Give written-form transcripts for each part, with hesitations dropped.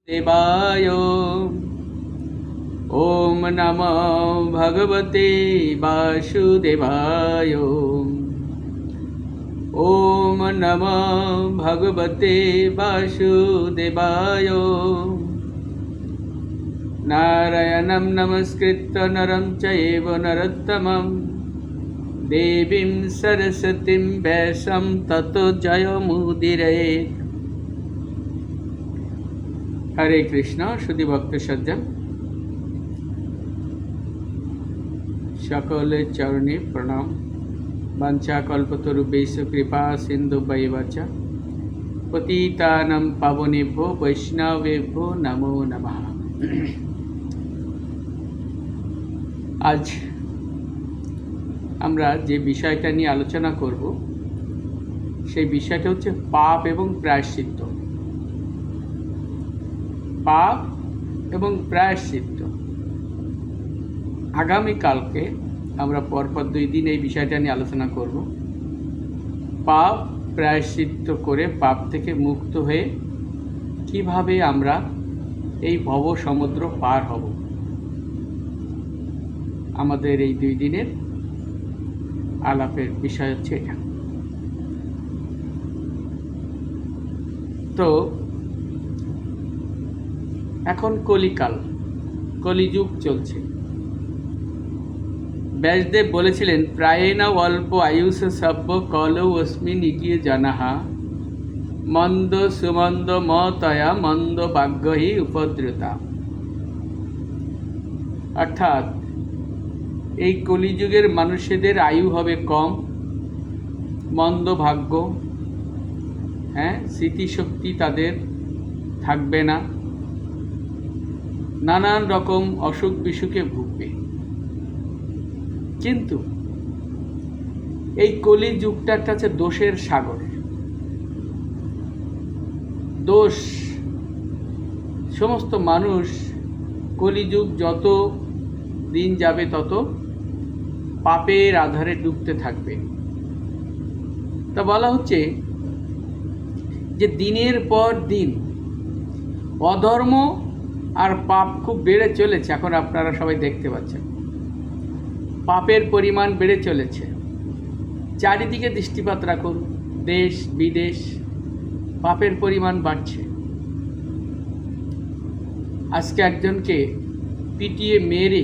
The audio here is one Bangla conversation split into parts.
देवाय ॐ नमो भगवते वासुदेवाय ॐ नमो भगवते वासुदेवाय नारायणं नमस्कृत्य नरं चैव नरोत्तमं देवीं सरस्वतीं व्यासं ततो जयमुदीरयेत्। हरे कृष्ण। शुद्धि भक्त सज्जन सकले चरणे प्रणाम। वाञ्छा कल्पतरुभ्यश्च कृपा सिन्धुभ्यैव च पतितानां पावनेभ्यो वैष्णवेभ्यो नमो नमः। आज আমরা যে বিষয়টা নিয়ে আলোচনা করব সেই বিষয়টা হচ্ছে পাপ এবং প্রায়শ্চিত্ত। পাপ এবং প্রায়শ্চিত্ত। আগামীকালকে আমরা পরপর 2 দিন এই বিষয়টা নিয়ে আলোচনা করব। পাপ প্রায়শ্চিত্ত করে পাপ থেকে মুক্ত হয়ে কিভাবে আমরা এই ভব সমুদ্র পার হব, আমাদের এই 2 দিনের আলাপের বিষয় হচ্ছে এটা। তো এখন কলিকাল, কলিযুগ চলছে। ব্যাসদেব বলেছিলেন, প্রায়েণ অল্প আয়ুষ সভ্য কলৌ অস্মিন ইগিয়ে জানাহা মন্দ সুমন্দ মতয়া মন্দ ভাগ্যহি উপদ্রুতা। অর্থাৎ এই কলিযুগের মানুষদের আয়ু হবে কম, মন্দ ভাগ্য, স্মৃতিশক্তি তাদের থাকবে না, নানান রকম অসুখ বিসুখে ভুগবে। কিন্তু এই কলিযুগটা হচ্ছে দোষের সাগর। দোষ, সমস্ত মানুষ কলিযুগ যত দিন যাবে তত পাপের আধারে ডুবতে থাকবে। তা বলা হচ্ছে যে দিনের পর দিন অধর্ম আর পাপ খুব বেড়ে চলেছে। এখন আপনারা সবাই দেখতে পাচ্ছেন পাপের পরিমাণ বেড়ে চলেছে। চারিদিকে দৃষ্টিপাত রাখুন, দেশ বিদেশ পাপের পরিমাণ বাড়ছে। আজকে একজনকে পিটিয়ে মেরে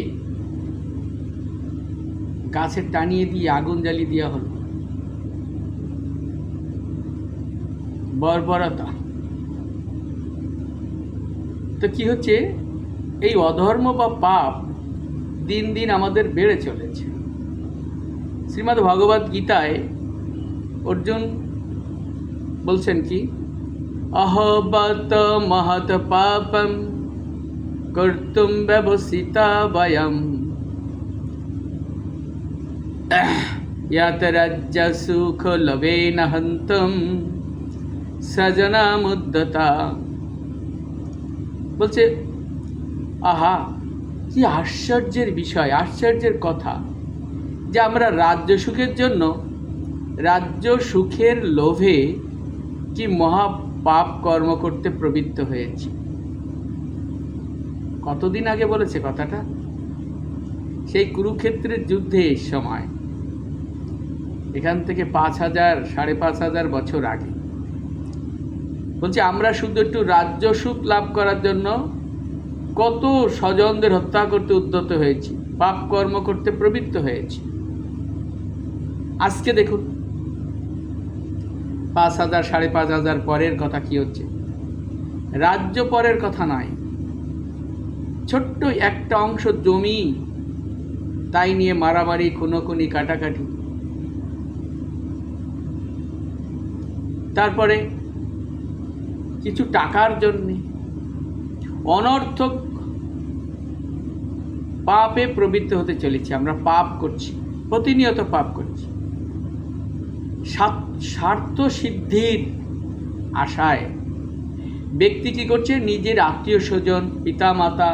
গাছে টানিয়ে দিয়ে আগুন জ্বালিয়ে দেওয়া হলো। বর্বরতা। তো কি হচ্ছে, এই অধর্ম বা পাপ দিন দিন আমাদের বেড়ে চলেছে। শ্রীমদ্ ভগবদ গীতায় অর্জুন বলছেন কি, অহবত মহৎ পাপম কর্তুম ব্যবসিতা বয়ম ইয়াত রাজ্য সুখ লবেন হন্তম সজনামুদ্যতা। বলছে, আহা কি আশ্চর্যের বিষয়, আশ্চর্যের কথা যে আমরা রাজ্য সুখের জন্য, রাজ্য সুখের লোভে কি মহা পাপ কর্ম করতে প্রবৃত্ত হয়েছি। কতদিন আগে বলেছে কথাটা? সেই কুরুক্ষেত্রের যুদ্ধের সময়, এখান থেকে 5000 5,500 বছর আগে। বলছে আমরা শুধু একটু রাজ্য সুখ লাভ করার জন্য কত স্বজনদের হত্যা করতে উদ্যত হয়েছি, পাপ কর্ম করতে প্রবৃত্ত হয়েছি। আজকে দেখুন 5,000 5,500 পরের কথা কি হচ্ছে। রাজ্য পরের কথা নয়, ছোট্ট একটা অংশ জমি, তাই নিয়ে মারামারি, খুনোখুনি, কাটাকাটি। তারপরে কিছু টাকার জন্যে অনর্থক পাপে প্রবৃত্ত হতে চলেছি। আমরা পাপ করছি, প্রতিনিয়ত পাপ করছি। স্বার্থ সিদ্ধির আশায় ব্যক্তি কী করছে, নিজের আত্মীয় স্বজন, পিতা মাতা,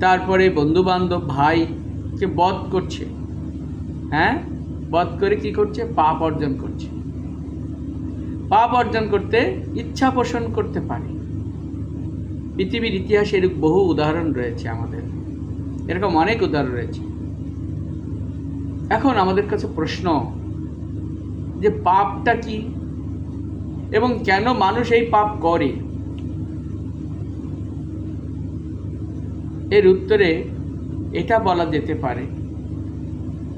তারপরে বন্ধুবান্ধব, ভাইকে বধ করছে। বধ করে কি করছে, পাপ অর্জন করছে। পাপ অর্জন করতে ইচ্ছা পোষণ করতে পারে। পৃথিবীর ইতিহাসে এরকম বহু উদাহরণ রয়েছে, আমাদের এরকম অনেক উদাহরণ রয়েছে। এখন আমাদের কাছে প্রশ্ন যে পাপটা কি এবং কেন মানুষ এই পাপ করে? এর উত্তরে এটা বলা যেতে পারে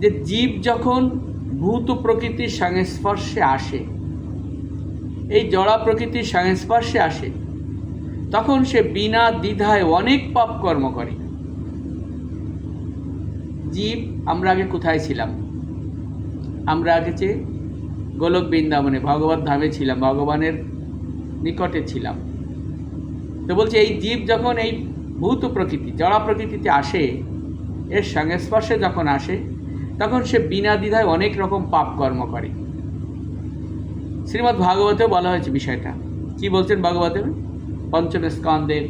যে জীব যখন ভূত প্রকৃতির সংস্পর্শে আসে, এই জড়া প্রকৃতির সংস্পর্শে আসে, তখন সে বিনা দ্বিধায় অনেক পাপ কর্ম করে। জীব, আমরা আগে কোথায় ছিলাম? আমরা আগে যে গোলক বৃন্দাবনে ভগবত ধামে ছিলাম, ভগবানের নিকটে ছিলাম। তো বলছে এই জীব যখন এই ভূত প্রকৃতি জড়া প্রকৃতিতে আসে, এর সংস্পর্শে যখন আসে, তখন সে বিনা দ্বিধায় অনেক রকম পাপ কর্ম করে। শ্রীমদ্ ভাগবতেও বলা হয়েছে বিষয়টা। কি বলছেন ভাগবতে? পঞ্চম স্কন্ধের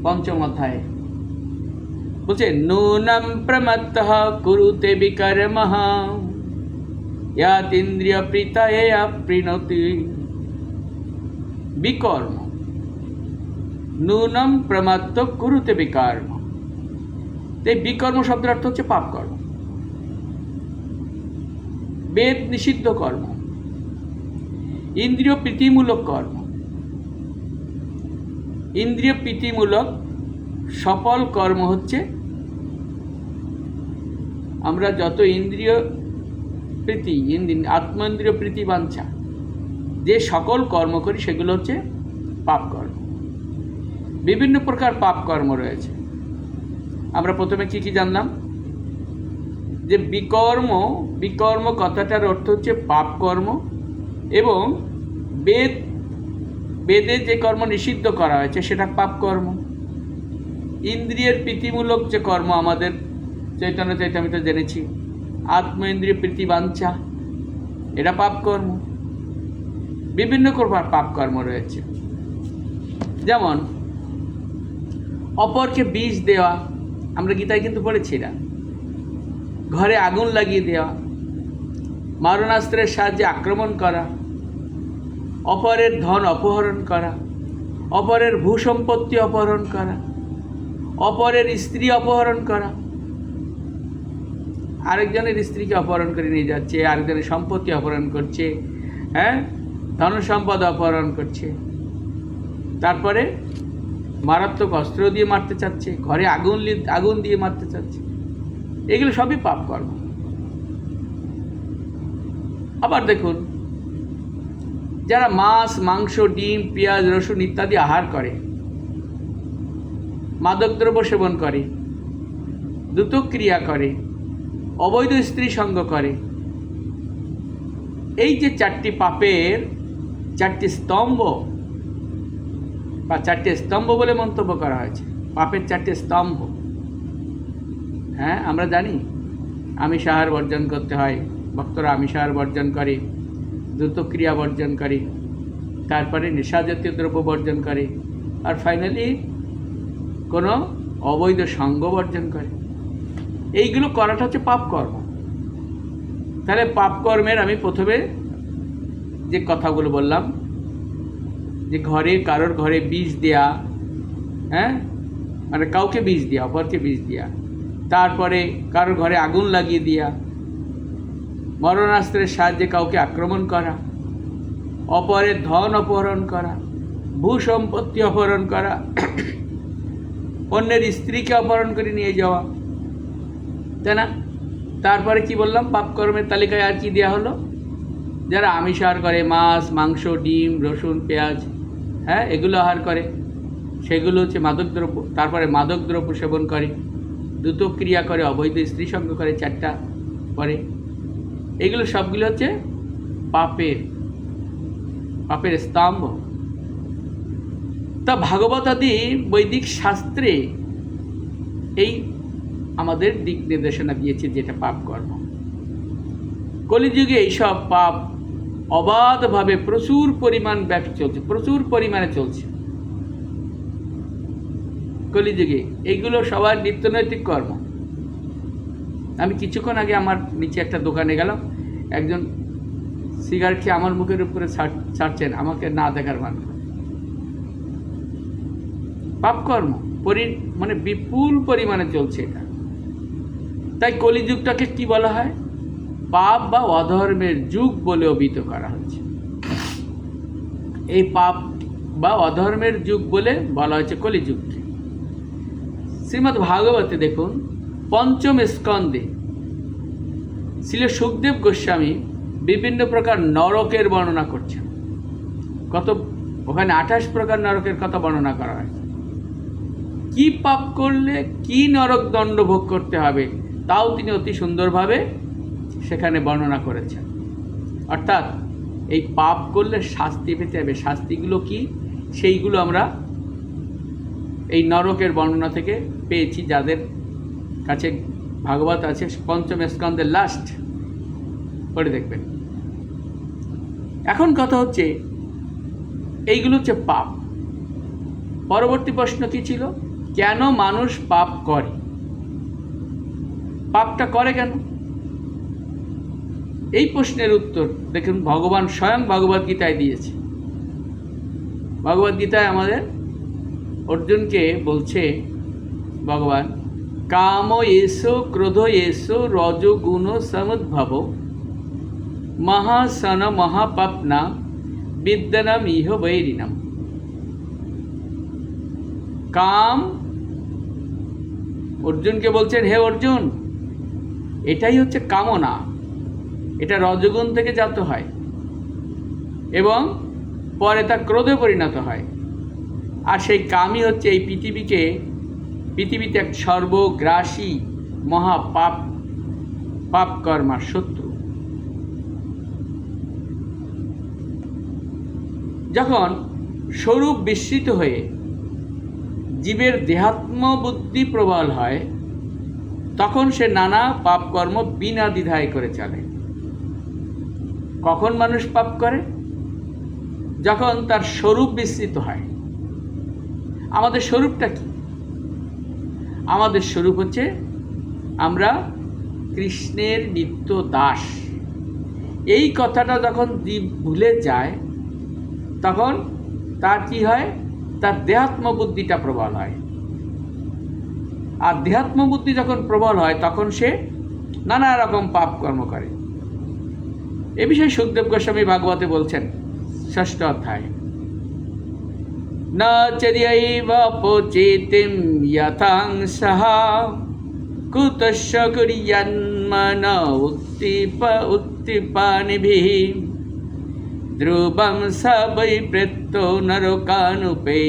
পঞ্চম অধ্যায়ে বলছে, নূনম প্রমত্তঃ কুরুতে বিকর্মঃ ইয়াতীন্দ্রিয় প্রীতয়ে অপ্রীণোতি। বিকর্ম, নূনম প্রমত্ত কুরুতে বিকর্ম। এই বিকর্ম শব্দের অর্থ হচ্ছে পাপ কর্ম, বেদ নিষিদ্ধ কর্ম, ইন্দ্রিয় প্রীতিমূলক কর্ম। ইন্দ্রিয় প্রীতিমূলক সফল কর্ম হচ্ছে, আমরা যত ইন্দ্রিয় প্রীতি, আত্মেন্দ্রিয় প্রীতি বাঞ্ছা যে সকল কর্ম করি, সেগুলো হচ্ছে পাপ কর্ম। বিভিন্ন প্রকার পাপ কর্ম রয়েছে। আমরা প্রথমে কি কি জানলাম? যে বিকর্ম, বিকর্ম কথাটার অর্থ হচ্ছে পাপ কর্ম, এবং বেদে যে কর্ম নিষিদ্ধ করা হয়েছে সেটা পাপ কর্ম। ইন্দ্রিয়ের প্রীতিমূলক যে কর্ম আমাদের চৈতন্য চৈতামৃতে জেনেছি, আত্ম ইন্দ্রিয় প্রীতি বাঞ্ছা, এটা পাপ কর্ম। বিভিন্ন প্রকার পাপ কর্ম রয়েছে, যেমন অপরকে বিষ দেওয়া, আমরা গীতায় কিন্তু পড়েছি না। ঘরে আগুন লাগিয়ে দেওয়া, মারণাস্ত্রের সাহায্যে আক্রমণ করা, অপরের ধন অপহরণ করা, অপরের ভূসম্পত্তি অপহরণ করা, অপরের স্ত্রী অপহরণ করা, আরেকজনের স্ত্রীকে অপহরণ করে নিয়ে যাচ্ছে, আরেকজনের সম্পত্তি অপহরণ করছে, ধন সম্পদ অপহরণ করছে, তারপরে মারাত্মক অস্ত্র দিয়ে মারতে চাচ্ছে, ঘরে আগুন দিয়ে মারতে চাচ্ছে। এগুলো সবই পাপ কর্ম। আবার দেখুন, যারা মাছ, মাংস, ডিম, পেঁয়াজ, রসুন ইত্যাদি আহার করে, মাদকদ্রব্য সেবন করে, দ্রুতক্রিয়া করে, অবৈধ স্ত্রী সঙ্গ করে, এই যে চারটি পাপের চারটি স্তম্ভ বা চারটি স্তম্ভ বলে মন্তব্য করা হয়েছে, পাপের চারটি স্তম্ভ। আমরা জানি আমিষ আহার বর্জন করতে হয়, ভক্তরা আমিষ আহার বর্জন করে, দ্রুতক্রিয়া বর্জন করে, তারপরে নেশাজাতীয় দ্রব্য বর্জন করে, আর ফাইনালি কোনো অবৈধ সঙ্গ বর্জন করে। এইগুলো করাটা হচ্ছে পাপ কর্ম। তাহলে পাপ কর্মের আমি প্রথমে যে কথাগুলো বললাম, যে কারোর ঘরে বিষ দেয়া, মানে কাউকে বিষ দেওয়া, অপরকে বিষ দেওয়া, তারপরে কারোর ঘরে আগুন লাগিয়ে দেওয়া, মরণাস্ত্রের সাহায্যে কাউকে আক্রমণ করা, অপরের ধন অপহরণ করা, ভূসম্পত্তি অপহরণ করা, অন্যের স্ত্রীকে অপহরণ করে নিয়ে যাওয়া, তাই না? তারপরে কি বললাম, পাপকর্মের তালিকায় আর কি দেওয়া হলো? যারা আমিষ আহার করে, মাছ, মাংস, ডিম, রসুন, পেঁয়াজ, এগুলো আহার করে, সেগুলো হচ্ছে মাদকদ্রব্য। তারপরে মাদকদ্রব্য সেবন করে, দ্রুতক্রিয়া করে, অবৈধ স্ত্রী সঙ্গ করে, চারটা করে। এগুলো সবগুলো হচ্ছে পাপের স্তম্ভ। তা ভাগবত আদি বৈদিক শাস্ত্রে এই আমাদের দিক নির্দেশনা দিয়েছে, যেটা পাপ কর্ম। কলিযুগে এইসব পাপ অবাধভাবে প্রচুর পরিমাণ ব্যাপী চলছে, প্রচুর পরিমাণে চলছে কলিযুগে। এইগুলো সবার নিত্যনৈতিক কর্ম। আমি কিছুক্ষণ আগে আমার নিচে একটা দোকানে গেলাম, একজন সিগারেট খেয়ে আমার মুখের উপরে ছাড়ছেন, আমাকে না দেখার মানে। পাপকর্ম মানে বিপুল পরিমাণে চলছে এটা। তাই কলিযুগটাকে কি বলা হয়? পাপ বা অধর্মের যুগ বলে অভিহিত করা হচ্ছে। এই পাপ বা অধর্মের যুগ বলে বলা হয়েছে কলিযুগকে। শ্রীমদ্ ভাগবতে দেখুন, পঞ্চম স্কন্ধে শ্রী সুখদেব গোস্বামী বিভিন্ন প্রকার নরকের বর্ণনা করছেন। ওখানে 28 প্রকার নরকের কথা বর্ণনা করা হয়েছে। কি পাপ করলে কি নরক দণ্ড ভোগ করতে হবে তাও তিনি অতি সুন্দরভাবে সেখানে বর্ণনা করেছেন। অর্থাৎ এই পাপ করলে শাস্তি পেতে হবে। শাস্তিগুলো কি, সেইগুলো আমরা এই নরকের বর্ণনা থেকে পেয়েছি। যাদের কাছে ভাগবত আছে, পঞ্চম স্কন্ধের লাস্ট পড়ে দেখবেন। এখন কথা হচ্ছে, এইগুলো হচ্ছে পাপ। পরবর্তী প্রশ্ন কি ছিল? কেন মানুষ পাপ করে? পাপটা করে কেন? এই প্রশ্নের উত্তর দেখুন ভগবান স্বয়ং ভগবদ্গীতায় দিয়েছে। ভগবদ্গীতায় আমাদের অর্জুনকে বলছে ভগবান, কাম এসো ক্রোধ এসো রজগুণ সমুদ্ভব মহাসন মহাপাপনা বিদ্যানাম ইহ বৈরিণম। কাম, অর্জুনকে বলছেন, হে অর্জুন, এটাই হচ্ছে কামনা। এটা রজগুণ থেকে জাত হয় এবং পরে তা ক্রোধে পরিণত হয়। আর সেই কামই হচ্ছে এই পৃথিবীতে এক সর্বগ্রাসী পাপ কর্মার শত্রু। যখন স্বরূপ বিস্মৃত হয়ে জীবের দেহাত্ম বুদ্ধি প্রবল হয়, তখন সে নানা পাপকর্ম বিনা দ্বিধায় করে চলে। কখন মানুষ পাপ করে? যখন তার স্বরূপ বিস্মৃত হয়। আমাদের স্বরূপটা কি? আমাদের স্বরূপ হচ্ছে আমরা কৃষ্ণের নিত্য দাস। এই কথাটা যখন জীব ভুলে যায়, তখন তার কি হয়? তার দেহাত্ম বুদ্ধিটা প্রবল হয়। আর দেহাত্ম বুদ্ধি যখন প্রবল হয়, তখন সে নানা রকম পাপ কর্ম করে। এ বিষয়ে সুখদেব গোস্বামী ভাগবতে বলছেন 6ষ্ঠ অধ্যায়, না চর্যৈব পচেতিম যথাংসঃ কুতস্য কুর্যান্মন উত্তিপানিভিঃ ধ্রুবং স বৈ প্রেত্তো নরকানুপৈতি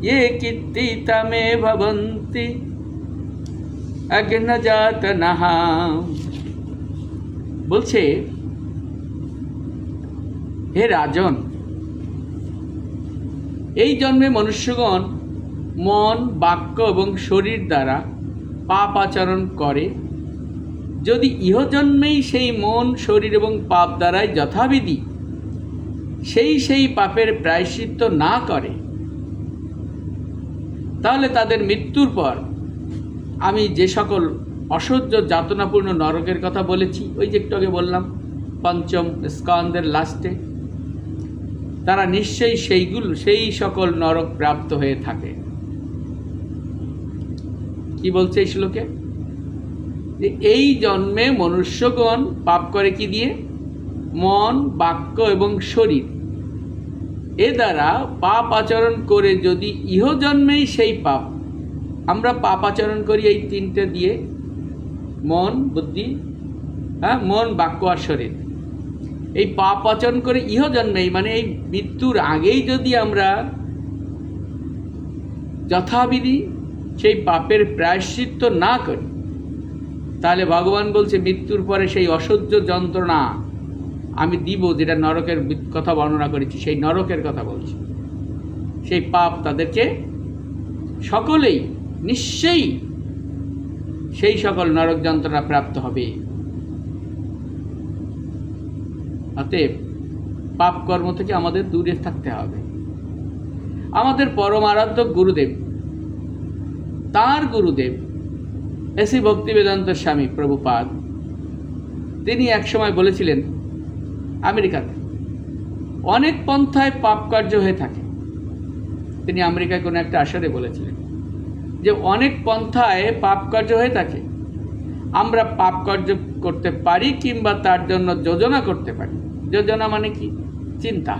ये কীর্তিতমে ভবন্তি অজ্ঞানজাতনঃ। বলছে, হে রাজন, এই জন্মে মনুষ্যগণ মন, বাক্য এবং শরীর দ্বারা পাপ আচরণ করে। যদি ইহজন্মেই সেই মন, শরীর এবং পাপ দ্বারাই যথাবিধি সেই পাপের প্রায়শ্চিত্ত না করে, তাহলে তাদের মৃত্যুর পর আমি যে সকল অসহ্য যাতনাপূর্ণ নরকের কথা বলেছি, ওই যে একটু আগে বললাম পঞ্চম স্কন্ধের লাস্টে, তারা নিশ্চয়ই সেই সকল নরক প্রাপ্ত হয়ে থাকে। কি বলছে এই শ্লোকে? যে এই জন্মে মনুষ্যগণ পাপ করে কি দিয়ে? মন, বাক্য এবং শরীর। এ দ্বারা পাপ আচরণ করে যদি ইহজন্মেই সেই পাপ, আমরা পাপ আচরণ করি এই তিনটে দিয়ে, মন, বুদ্ধি, মন, বাক্য আর শরীর। এই পাপ আচরণ করে ইহজন্মেই, মানে এই মৃত্যুর আগেই যদি আমরা যথাবিধি সেই পাপের প্রায়শ্চিত্ত না করি, তাহলে ভগবান বলছে মৃত্যুর পরে সেই অসহ্য যন্ত্রণা আমি দিব, যেটা নরকের কথা বর্ণনা করেছি, সেই নরকের কথা বলছি। সেই পাপ তাদেরকে সকলেই নিশ্চয়ই সেই সকল নরক যন্ত্রণা প্রাপ্ত হবে। অতএব পাপ কর্ম থেকে আমাদের দূরে থাকতে হবে। আমাদের পরম আরাধ্য গুরুদেব, তার গুরুদেব এসি ভক্তিবেদান্ত স্বামী প্রভুপাদ, তিনি একসময় বলেছিলেন, আমেরিকাতে অনেক পন্থায় পাপ কার্য হয়ে থাকে, তিনি আমেরিকায় কোনো একটা আসরে বলেছিলেন যে অনেক পন্থায় পাপ কার্য হয়ে থাকে। আমরা পাপ কার্য করতে পারি কিংবা তার জন্য যোজনা করতে পারি। যোজনা মানে কি? চিন্তা।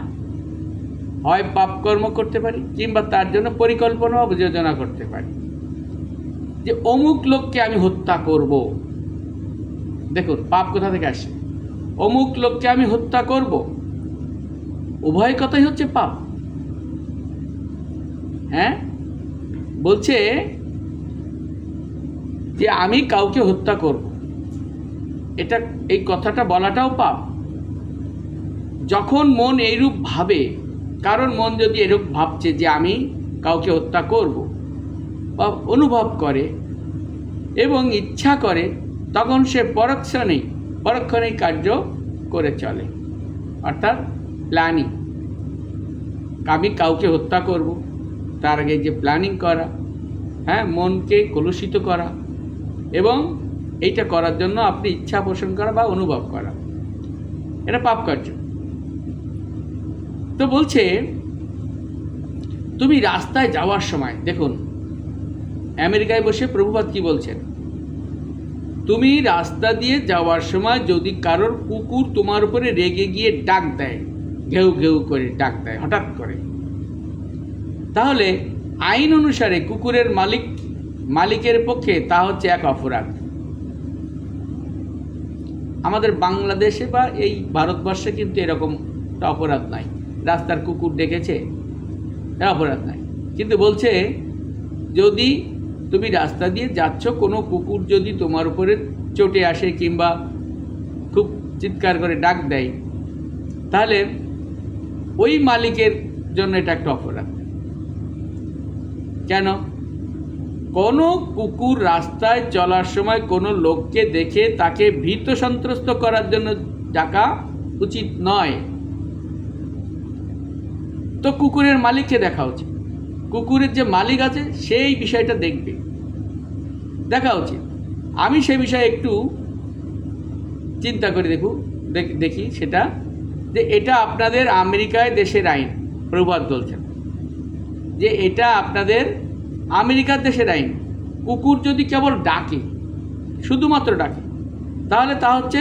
হয় পাপ কর্ম করতে পারি কিংবা তার জন্য পরিকল্পনা ও যোজনা করতে পারি যে অমুক লোককে আমি হত্যা করব। দেখুন পাপ কোথা থেকে আসে? অমুক লোককে আমি হত্যা করব, উভয় কথাই হচ্ছে পাপ। হ্যাঁ, বলছে যে আমি কাউকে হত্যা করব, এটা এই কথাটা বলাটাও পাপ। যখন মন এইরূপ ভাবে, কারণ মন যদি এরূপ ভাবছে যে আমি কাউকে হত্যা করব বা অনুভব করে এবং ইচ্ছা করে, তখন সে পরক্ষণেই কার্য করে চলে, অর্থাৎ প্ল্যানিং। আমি কাউকে হত্যা করব, তার আগে যে প্ল্যানিং করা, হ্যাঁ, মনকে কলুষিত করা এবং এইটা করার জন্য আপনি ইচ্ছা পোষণ করা বা অনুভব করা, এটা পাপ কার্য। তো বলছে তুমি রাস্তায় যাওয়ার সময়, দেখুন আমেরিকায় বসে প্রভুপাদ কি বলছেন, তুমি রাস্তা দিয়ে যাওয়ার সময় যদি কারোর কুকুর তোমার উপরে রেগে গিয়ে ডাক দেয়, ঘেউ ঘেউ করে ডাক দেয় হঠাৎ করে, তাহলে আইন অনুসারে কুকুরের মালিকের পক্ষে তা হচ্ছে এক অপরাধ। আমাদের বাংলাদেশে বা এই ভারতবর্ষে কিন্তু এরকম অপরাধ নাই। রাস্তার কুকুর ডেকেছে, অপরাধ নাই। কিন্তু বলছে যদি তুমি রাস্তা দিয়ে যাচ্ছ, কোনো কুকুর যদি তোমার উপরে চটে আসে কিংবা খুব চিৎকার করে ডাক দেয়, তাহলে ওই মালিকের জন্য এটা একটা অপরাধ। কেন? কোনো কুকুর রাস্তায় চলার সময় কোনো লোককে দেখে তাকে ভীত সন্ত্রস্ত করার জন্য ডাকা উচিত নয়। তো কুকুরের মালিককে দেখা উচিত, কুকুরের যে মালিক আছে সেই বিষয়টা দেখা উচিত। আমি সেই বিষয়ে একটু চিন্তা করে দেখি সেটা, যে এটা আপনাদের আমেরিকায় দেশের আইন। প্রভুপাদ বলছেন যে এটা আপনাদের আমেরিকার দেশের আইন। কুকুর যদি কেবল ডাকে, শুধুমাত্র ডাকে, তাহলে তা হচ্ছে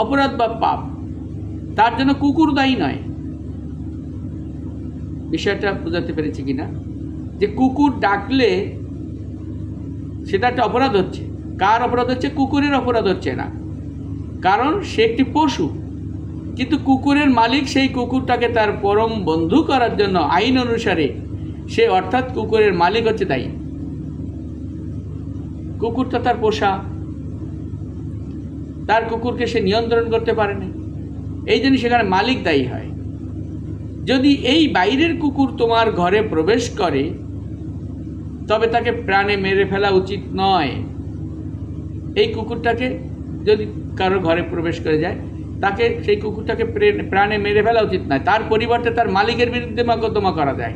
অপরাধ বা পাপ। তার জন্য কুকুর দায়ী নয়। বিষয়টা বোঝাতে পেরেছি কিনা? যে কুকুর ডাকলে সেটা একটা অপরাধ হচ্ছে। কার অপরাধ হচ্ছে? কুকুরের অপরাধ হচ্ছে না, কারণ সে একটি পশু। কিন্তু কুকুরের মালিক সেই কুকুরটাকে তার পরম বন্ধু করার জন্য আইন অনুসারে সে, অর্থাৎ কুকুরের মালিক হচ্ছে দায়ী। কুকুরটা তার পোষা, তার কুকুরকে সে নিয়ন্ত্রণ করতে পারে না, এই জন্য সেখানে মালিক দায়ী হয়। যদি এই বাইরের কুকুর তোমার ঘরে প্রবেশ করে, তবে তাকে প্রাণে মেরে ফেলা উচিত নয়। এই কুকুরটাকে যদি কারো ঘরে প্রবেশ করে যায়, তাকে, সেই কুকুরটাকে প্রাণে মেরে ফেলা উচিত নয়। তার পরিবর্তে তার মালিকের বিরুদ্ধে মোকদ্দমা করা যায়,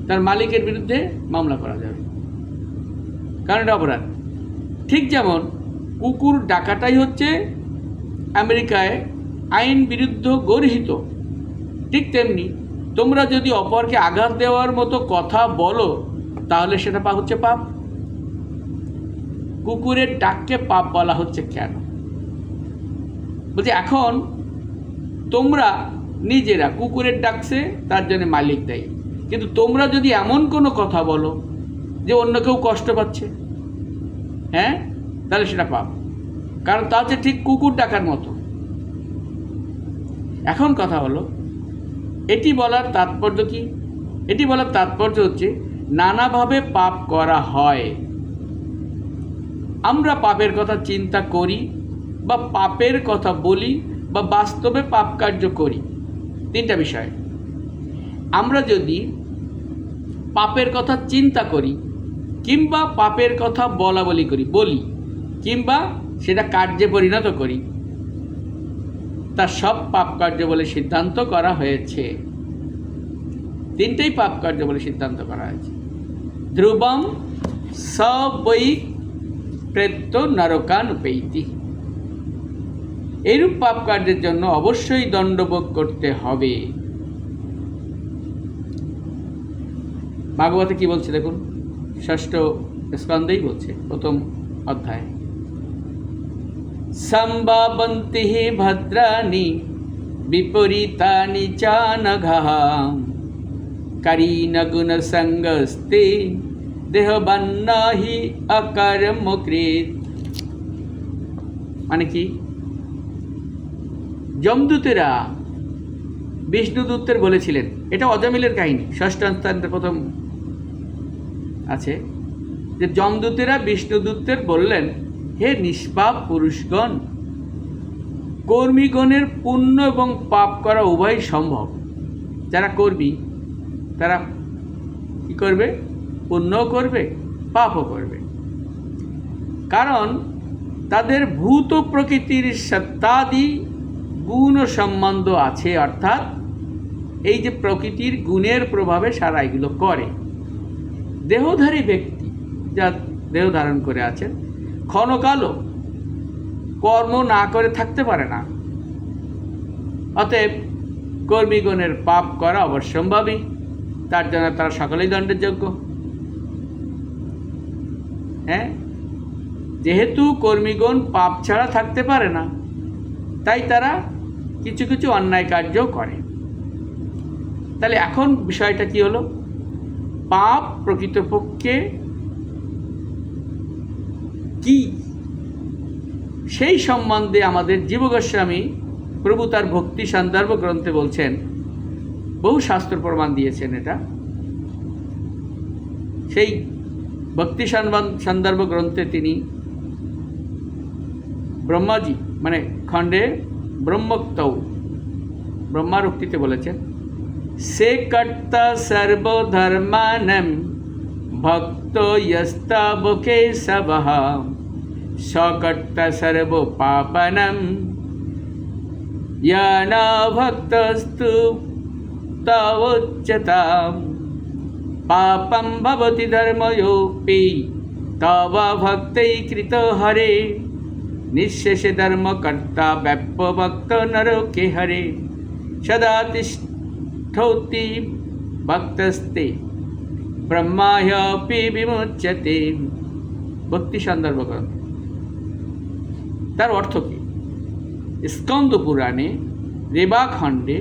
তার মালিকের বিরুদ্ধে মামলা করা যাবে, কারণ এটা অপরাধ। ঠিক যেমন কুকুর ডাকাটাই হচ্ছে আমেরিকায় আইন বিরুদ্ধ গর্হিত, ঠিক তেমনি তোমরা যদি অপরকে আঘাত দেওয়ার মতো কথা বলো, তাহলে সেটা হচ্ছে পাপ। কুকুরের ডাককে পাপ বলা হচ্ছে কেন? বলছে এখন তোমরা নিজেরা, কুকুরের ডাকছে তার জন্য মালিক দায়ী, কিন্তু তোমরা যদি এমন কোনো কথা বলো যে অন্য কেউ কষ্ট পাচ্ছে, হ্যাঁ, তাহলে সেটা পাপ, কারণ তা হচ্ছে ঠিক কুকুর ডাকার মতো। এখন কথা হলো, এটি বলার তাৎপর্য কি? এটি বলার তাৎপর্য হচ্ছে নানাভাবে পাপ করা হয়। আমরা পাপের কথা চিন্তা করি বা পাপের কথা বলি বা বাস্তবে পাপ কার্য করি, তিনটা বিষয়। আমরা যদি পাপের কথা চিন্তা করি কিংবা পাপের কথা বলি কিংবা সেটা কার্যে পরিণত করি, তা সব পাপ কার্য বলে সিদ্ধান্ত করা হয়েছে। তিনটেই পাপ কার্য বলে সিদ্ধান্ত করা হয়েছে। ধ্রুবম স বৈ প্রেত্য নরকানুপৈতি। এইরূপ পাপ কার্যের জন্য অবশ্যই দণ্ডভোগ করতে হবে। ভাগবতে কি বলছে দেখুন, ষষ্ঠ স্কন্ধেই বলছে, প্রথম অধ্যায়, সম্ভাবন্তি ভদ্রাণি বিপরীতানি চ নঘঃ করিণ গুণ সঙ্গস্তে দেহবন্না হি অকর্মকৃত। মানে কি, যমদূতেরা বিষ্ণুদূতের বলেছিলেন, এটা অজামিলের কাহিনী, ষষ্ঠ স্কন্ধে প্রথম আছে, যে যমদূতেরা বিষ্ণুদূতের বললেন, হে নিষ্পাপ পুরুষগণ, কর্মীগণের পুণ্য এবং পাপ করা উভয় সম্ভব। যারা কর্মী তারা কি করবে, পুণ্যও করবে পাপও করবে, কারণ তাদের ভূত প্রকৃতির সত্তাদি গুণ সম্বন্ধ আছে, অর্থাৎ এই যে প্রকৃতির গুণের প্রভাবে সারা এগুলো করে। দেহধারী ব্যক্তি যা দেহ ধারণ করে আছেন ক্ষণকালও কর্ম না করে থাকতে পারে না, অতএব কর্মীগণের পাপ করা অবশ্যম্ভাবী, তার জন্য তারা সকলেই দণ্ডের যোগ্য। হ্যাঁ, যেহেতু কর্মীগণ পাপ ছাড়া থাকতে পারে না, তাই তারা কিছু কিছু অন্যায় কার্যও করে। তাহলে এখন বিষয়টা কি হলো, পাপ প্রকৃতপক্ষে কি সেই সম্বন্ধে আমাদের জীব গোস্বামী প্রভু তার ভক্তি সন্দর্ভ গ্রন্থে বলছেন, বহু শাস্ত্র প্রমাণ দিয়েছেন এটা। সেই ভক্তি সন্দর্ভ গ্রন্থে তিনি ব্রহ্মাজি মানে খণ্ডে ব্রহ্মোক্তৌ ব্রহ্মার উক্তিতে বলেছেন, সে কর্তা সর্বধর্মানম ভক্ত ইয়স্তাবকে সবহ সকর্তা সর্ব পাপনম ন ভক্তস্তু তবোচ্যতাম পাপম ভবতি ধর্ময়োপি তব ভক্তৈ কৃত হরে নিঃশেষে ধর্মকর্তা ব্যাপ্যভক্ত নরকে হরে সদা তিষ্ঠতি ভক্তস্তে ব্রহ্মাহ্যপি বিমুচ্যতে। ভক্তি সন্দর্ভ গ্রন্থ। তার অর্থ কি, স্কন্দ পুরাণে রেবা খণ্ডে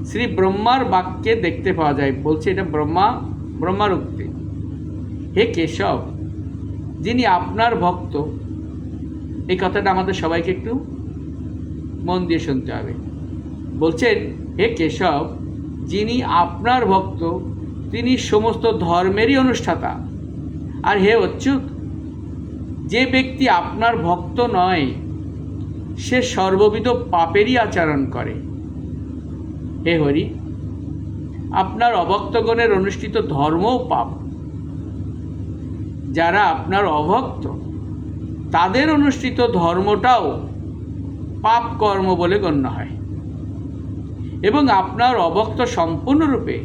শ্রী ব্রহ্মার বাক্যে দেখতে পাওয়া যায়, বলছে এটা ব্রহ্মার উক্তি, হে কেশব, যিনি আপনার ভক্ত। এই কথাটা আমাদের সবাইকে একটু মন দিয়ে শুনতে হবে। বলছেন, হে কেশব, যিনি আপনার ভক্ত তিনি সমস্ত ধর্মেরই অনুষ্ঠাতা। আর হে অচ্যুত, যে ব্যক্তি আপনার ভক্ত নয় সে সর্ববিধ পাপেরই আচরণ করে। হে হরি, আপনার অভক্তগণের অনুষ্ঠিত ধর্মও পাপ। যারা আপনার অভক্ত তাদের অনুষ্ঠিত ধর্মটাও পাপ কর্ম বলে গণ্য হয়, এবং আপনার অভক্ত সম্পূর্ণরূপে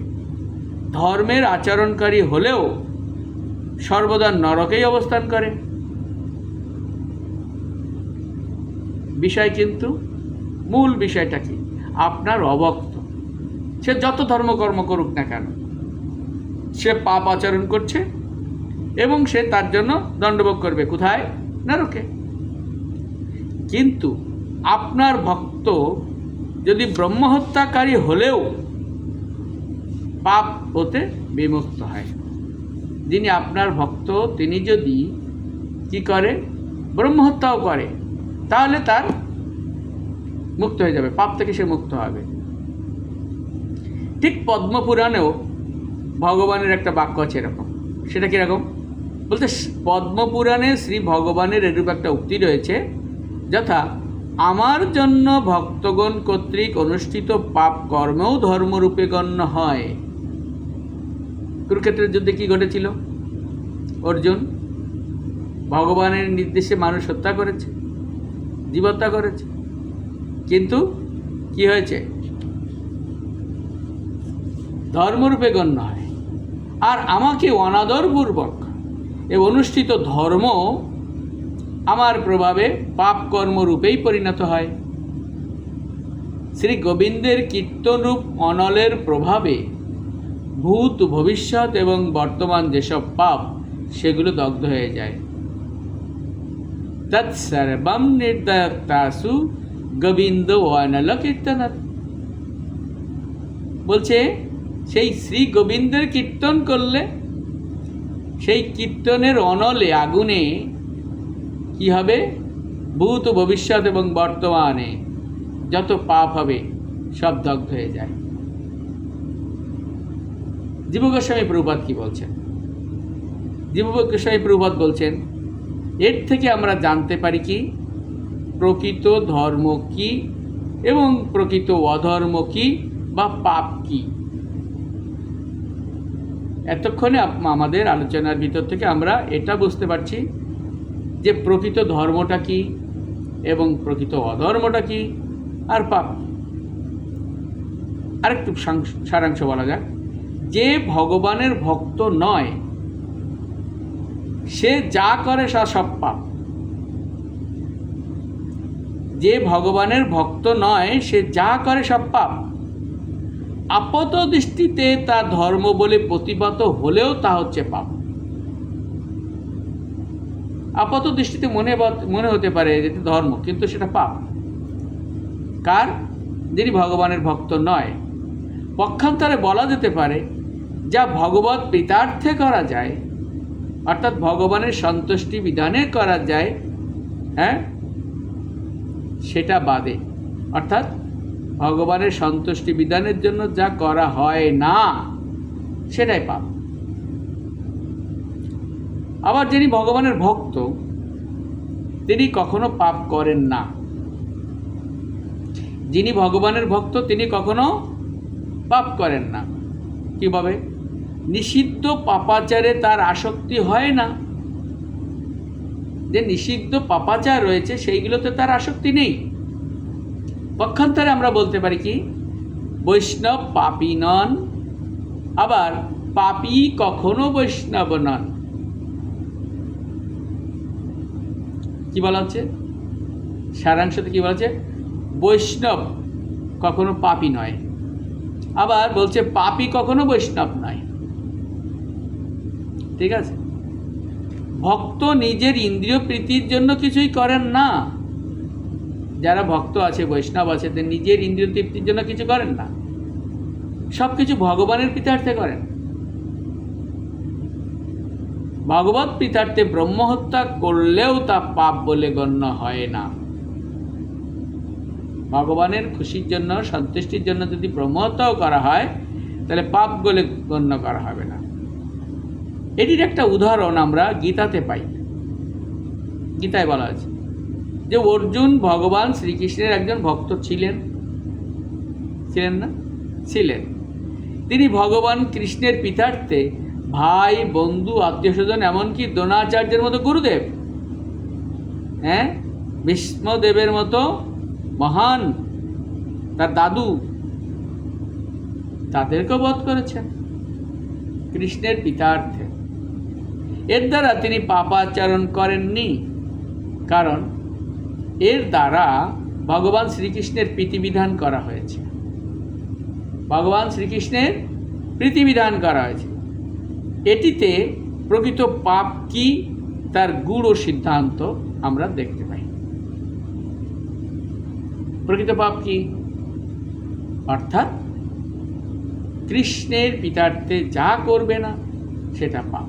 ধর্মের আচরণকারী হলেও সর্বদা নরকেই অবস্থান করে। বিষয় কিন্তু মূল বিষয়টা কি, আপনার অভক্ত সে যত ধর্মকর্ম করুক না কেন সে পাপ আচরণ করছে এবং সে তার জন্য দণ্ডভোগ করবে। কোথায়? নরকে। কিন্তু আপনার ভক্ত যদি ব্রহ্মহত্যাকারী হলেও পাপ হতে বিমুক্ত হয়। যিনি আপনার ভক্ত তিনি যদি কি করে, ব্রহ্মহত্যাও করে, তাহলে তার মুক্ত হয়ে যাবে, পাপ থেকে সে মুক্ত হবে। ঠিক পদ্মপুরাণেও ভগবানের একটা বাক্য আছে এরকম। সেটা কীরকম বলতে, পদ্মপুরাণে শ্রী ভগবানের এরূপ একটা উক্তি রয়েছে, যথা আমার জন্য ভক্তগণ কর্তৃক অনুষ্ঠিত পাপ কর্মেও ধর্মরূপে গণ্য হয়। কুরুক্ষেত্রের যুদ্ধে কি ঘটেছিল? অর্জুন ভগবানের নির্দেশে মানুষ হত্যা করেছে, জীবহত্যা করেছে, কিন্তু কি হয়েছে? ধর্মরূপে গণ্য হয়। আর আমাকে অনাদরপূর্বক এ অনুষ্ঠিত ধর্ম আমার প্রভাবে পাপ কর্মরূপেই পরিণত হয়। শ্রী গোবিন্দের কীর্তনরূপ অনলের প্রভাবে ভূত, ভবিষ্যৎ এবং বর্তমান যেসব পাপ সেগুলো দগ্ধ হয়ে যায়। তৎসর্বম নির্দয়তাসু গোবিন্দ ওয়ানল কীর্তনাৎ। বলছে সেই শ্রী গোবিন্দের কীর্তন করলে সেই কীর্তনের অনলে, আগুনে কি হবে? ভূত, ভবিষ্যৎ এবং বর্তমানে যত পাপ হবে সব দগ্ধ হয়ে যায়। জীব গোস্বামী প্রভুপাদ কি বলছেন? জীব গোস্বামী প্রভুপাদ বলছেন, এর থেকে আমরা জানতে পারি কি প্রকৃত ধর্ম কি এবং প্রকৃত অধর্ম কি বা পাপ কি। এতক্ষণে আমাদের আলোচনার ভিতর থেকে আমরা এটা বুঝতে পারছি যে প্রকৃত ধর্মটা কি এবং প্রকৃত অধর্মটা কি আর পাপ কি। আরেকটু সারাংশ বলা যাক, যে ভগবানের ভক্ত নয় সে যা করে সব পাপ। যে ভগবানের ভক্ত নয় সে যা করে সব পাপ। আপাত দৃষ্টিতে তা ধর্ম বলে প্রতিপাত হলেও তা হচ্ছে পাপ। আপাত দৃষ্টিতে মনে হতে পারে যেটা ধর্ম, কিন্তু সেটা পাপ। কার? যিনি ভগবানের ভক্ত নয়। পক্ষান্তরে বলা যেতে পারে যা ভগবৎ প্রীতার্থে করা যায়, অর্থাৎ ভগবানের সন্তুষ্টি বিধানে করা যায়, হ্যাঁ, সেটা বাদে, অর্থাৎ ভগবানের সন্তুষ্টি বিধানের জন্য যা করা হয় না সেটাই পাপ। আবার যিনি ভগবানের ভক্ত তিনি কখনো পাপ করেন না। যিনি ভগবানের ভক্ত তিনি কখনো পাপ করেন না। কিভাবে? নিষিদ্ধ পাপাচারে তার আসক্তি হয় না। যে নিষিদ্ধ পাপাচার রয়েছে সেইগুলোতে তার আসক্তি নেই। পক্ষান্তরে আমরা বলতে পারি কি বৈষ্ণব পাপী নন, আবার পাপী কখনো বৈষ্ণব নন। কি বলা হচ্ছে? সারাংশতে কি বলা হচ্ছে? বৈষ্ণব কখনো পাপী নয়, আবার বলছে পাপী কখনো বৈষ্ণব নয়। ঠিক আছে? ভক্ত নিজের ইন্দ্রিয় প্রীতির জন্য কিছুই করেন না। যারা ভক্ত আছে, বৈষ্ণব আছে, নিজের ইন্দ্রিয় তৃপ্তির জন্য কিছু করেন না, সব কিছু ভগবানের প্রীতার্থে করেন। ভগবৎ প্রীতার্থে ব্রহ্মহত্যা করলেও তা পাপ বলে গণ্য হয় না। ভগবানের খুশির জন্য, সন্তুষ্টির জন্য যদি ব্রহ্মহত্যাও করা হয় তাহলে পাপ বলে গণ্য করা হবে না। এটির একটা উদাহরণ আমরা গীতাতে পাই। গীতায় বলা আছে যে অর্জুন ভগবান শ্রীকৃষ্ণের একজন ভক্ত ছিলেন। ছিলেন না? ছিলেন। তিনি ভগবান কৃষ্ণের পিতার্থে ভাই, বন্ধু, আত্মীয় স্বজন, এমনকি দ্রোণাচার্যের মতো গুরুদেব, হ্যাঁ, ভীষ্মদেবের মতো মহান তার দাদু, তাদেরকেও বধ করেছেন কৃষ্ণের পিতার্থে। এর দ্বারা তিনি পাপাচরণ করেননি, কারণ এর দ্বারা ভগবান শ্রীকৃষ্ণের প্রীতিবিধান করা হয়েছে। ভগবান শ্রীকৃষ্ণের প্রীতিবিধান করা হয়েছে। এটিতে প্রকৃত পাপ কি তার গূঢ় সিদ্ধান্ত আমরা দেখতে পাই। প্রকৃত পাপ কি? অর্থাৎ কৃষ্ণের পিতার্থে যা করবে না সেটা পাপ।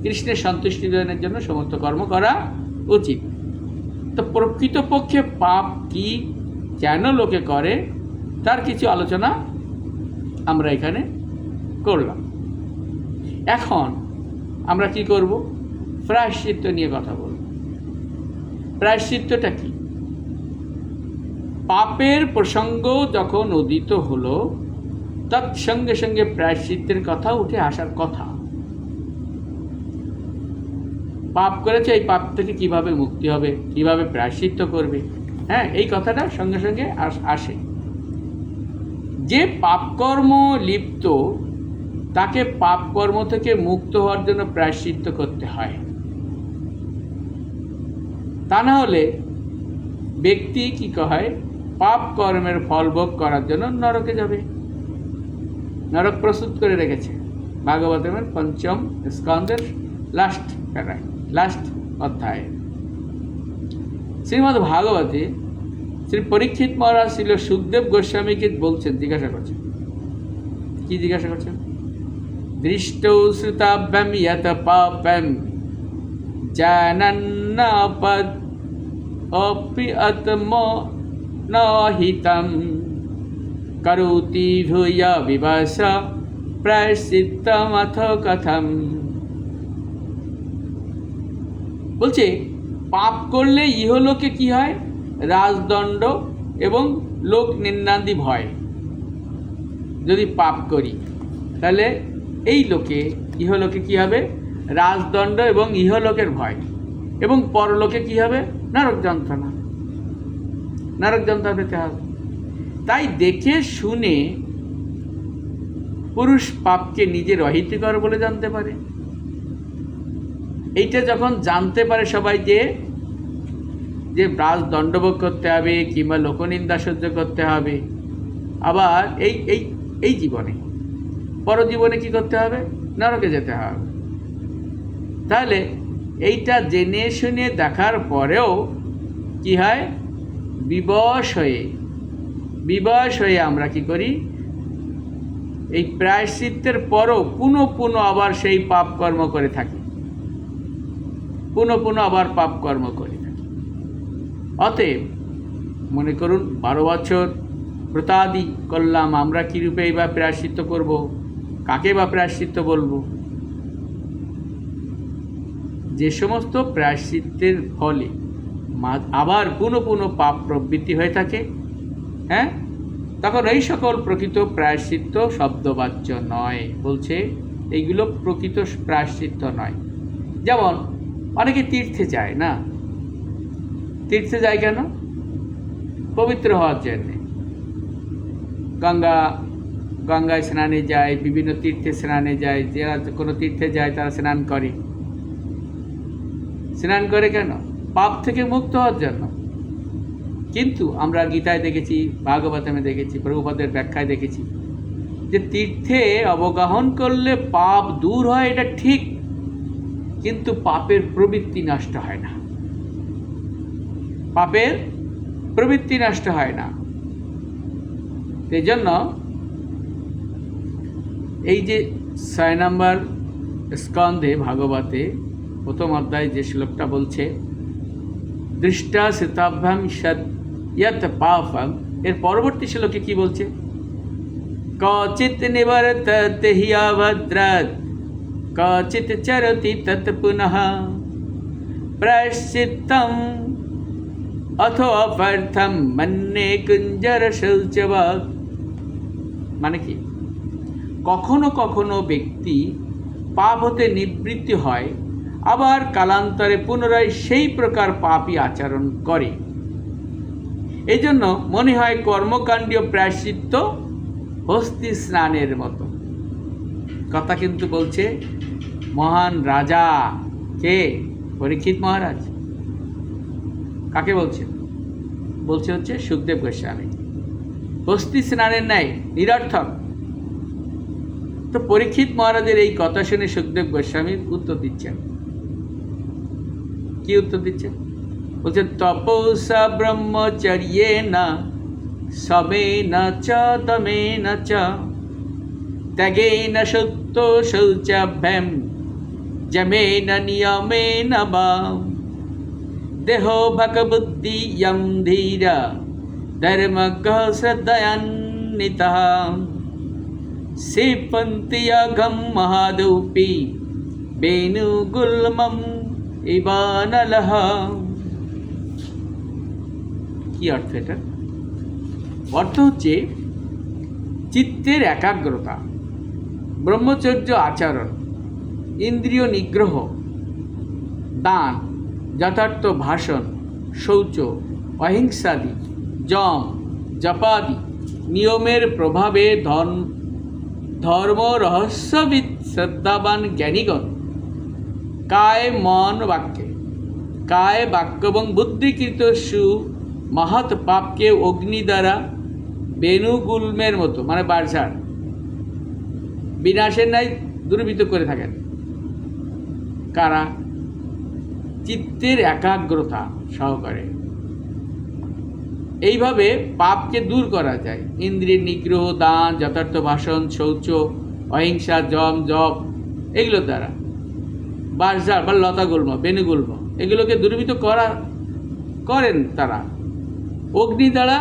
কৃষ্ণের সন্তুষ্টি দানের জন্য সমস্ত কর্ম করা উচিত। তো প্রকৃতপক্ষে পাপ কি, কেন লোকে করে, তার কিছু আলোচনা আমরা এখানে করলাম। এখন আমরা কি করব? প্রায়শ্চিত্ত নিয়ে কথা বলব। প্রায়শ্চিত্তটা কি? পাপের প্রসঙ্গ যখন উদিত হলো তৎসঙ্গে সঙ্গে প্রায়শ্চিত্তের কথা উঠে আসার কথা। পাপ করেছে, এই পাপ থেকে কিভাবে মুক্তি হবে, কিভাবে প্রায়শ্চিত্ত করবে, হ্যাঁ, এই কথাটা সঙ্গে সঙ্গে আসে। যে পাপকর্ম লিপ্ত তাকে পাপকর্ম থেকে মুক্ত হওয়ার জন্য প্রায়শ্চিত্ত করতে হয়। তা না হলে ব্যক্তি কি হয়, পাপ কর্মের ফল ভোগ করার জন্য নরকে যাবে। নরক প্রস্তুত করে রেখেছে। ভাগবতের পঞ্চম স্কন্ধের লাস্ট অধ্যায়। শ্রীমদ্ ভাগবতে শ্রী পরীক্ষিত মহারাজ ছিল সুখদেব গোস্বামীকে বলছেন, জিজ্ঞাসা করছেন, কি জিজ্ঞাসা করছেন? দৃষ্টৌ শ্রুতাভ্যাম যত পাপম জানান্নাপদ অপি আত্ম নহিতম করোতি ভূয় বিভাস প্রায়শ্চিত্তম অথ কথম। বলছে পাপ করলে ইহলোকে কি হয়? রাজদণ্ড এবং লোক নিন্দাদি ভয়। যদি পাপ করি তাহলে এই লোকে ইহলোকে কি হবে? রাজদণ্ড এবং ইহলোকের ভয়, এবং পরলোকে কি হবে? নরক যন্ত্রণা পেতে হবে। তাই দেখে শুনে পুরুষ পাপকে নিজের অহিতকর বলে জানতে পারে। এইটা যখন জানতে পারে সবাই যে রাজ দণ্ডভোগ করতে হবে কিংবা লোকনিন্দা সহ্য করতে হবে, আবার এই জীবনে পরজীবনে কি করতে হবে? নরকে যেতে হবে। তাহলে এইটা জেনে শুনে দেখার পরেও কি হয়? বিবশ হয়ে আমরা কি করি? এই প্রায়শ্চিত্তের পরও পুনঃ আবার সেই পাপ কর্ম করে থাকি, পুনঃ আবার পাপ কর্ম করে থাকি। অতএব মনে করুন 12 বছর ব্রতাদি করলাম, আমরা কীরূপেই বা প্রায়শ্চিত্ত করব? কাকে বা প্রায়শ্চিত্ত বলবো? যে সমস্ত প্রায়শ্চিত্তের ফলে আবার পুনঃ পাপ প্রবৃত্তি হয়ে থাকে, হ্যাঁ, তখন এই সকল প্রকৃত প্রায়শ্চিত্ত শব্দবাচ্য নয়। বলছে এইগুলো প্রকৃত প্রায়শ্চিত্ত নয়। যেমন অনেকে তীর্থে যায় না, তীর্থে যায় কেন? পবিত্র হওয়ার জন্যে। গঙ্গায় স্নানে যায়, বিভিন্ন তীর্থে স্নানে যায়। যারা কোনো তীর্থে যায় তারা স্নান করে কেন? পাপ থেকে মুক্ত হওয়ার জন্য। কিন্তু আমরা গীতায় দেখেছি, ভাগবতমে দেখেছি, প্রভুপাদের ব্যাখ্যায় দেখেছি যে তীর্থে অবগাহন করলে পাপ দূর হয়, এটা ঠিক, কিন্তু পাপের প্রবৃত্তি নষ্ট হয় না। পাপের প্রবৃত্তি নষ্ট হয় না। এই জন্য এই যে 6 নম্বর স্কন্ধে ভাগবতে প্রথম অধ্যায় যে শ্লোকটা বলছে দৃষ্টা শ্রুতাভ্যাম যত পাপম, এর পরবর্তী শ্লোকে কি বলছে? কচিত নিবর্ততে হিয়াভদ্রৎ কচিত চরতি তৎ পুনঃ প্রায়শ্চিত্তম অথ অপার্থম মন্যে কুঞ্জর শৌচবৎ। মানে কি? কখনো কখনো ব্যক্তি পাপ হতে নিবৃত্তি হয়, আবার কালান্তরে পুনরায় সেই প্রকার পাপই আচরণ করে। এই জন্য মনে হয় কর্মকাণ্ডীয় প্রায়শ্চিত্ত হস্তি স্নানের মতো। কথা কিন্তু বলছে মহান রাজা কে? পরীক্ষিত মহারাজ। কাকে বলছে? হচ্ছে সুখদেব গোস্বামী। হস্তি স্নানের ন্যায় নিরর্থক। তো পরীক্ষিত মহারাজের এই কথা শুনে সুখদেব গোস্বামীর উত্তর দিচ্ছেন। কি উত্তর দিচ্ছেন? বলছে তপসা ব্রহ্মচর্যেন সমেন চ দমেন চ ত্যাগেন সত্য শৌচাভ্যাম যমেন নিয়মেন বা দেহ ভগবুদ্ধি যম ধীরা ধর্মজ্ঞ শ্রদ্ধয়ান্বিতঃ সেপন্তি অঘম মহাদৌপি বেণুগুল্মম ইবানলহ। কি অর্থ এটা? অর্থ হচ্ছে চিত্তের একাগ্রতা, ব্রহ্মচর্য আচরণ, ইন্দ্রিয় নিগ্রহ, দান, যথার্থ ভাষণ, শৌচ, অহিংসাদি, যম, জপাদি নিয়মের প্রভাবে ধর্ম রহস্যবিদ শ্রদ্ধাবান জ্ঞানীগণ কায় বাক্য এবং বুদ্ধিকৃত মহৎ পাপকে অগ্নি দ্বারা বেণুগুল্মের মতো, মানে বারঝাড়, বিনাশের ন্যায় দুর্বৃত্ত করে থাকেন। কারা? চিত্তের একাগ্রতা সহকারে। এইভাবে পাপকে দূর করা যায় ইন্দ্রিয়ের নিগ্রহ, দান, যথার্থ ভাষণ, শৌচ, অহিংসা, জম, জপ এগুলোর দ্বারা। বাঁশঝাড় বা লতাগুল্ম, বেণুগুল্ম এগুলোকে দুর্বৃত্ত করেন তারা। অগ্নি দ্বারা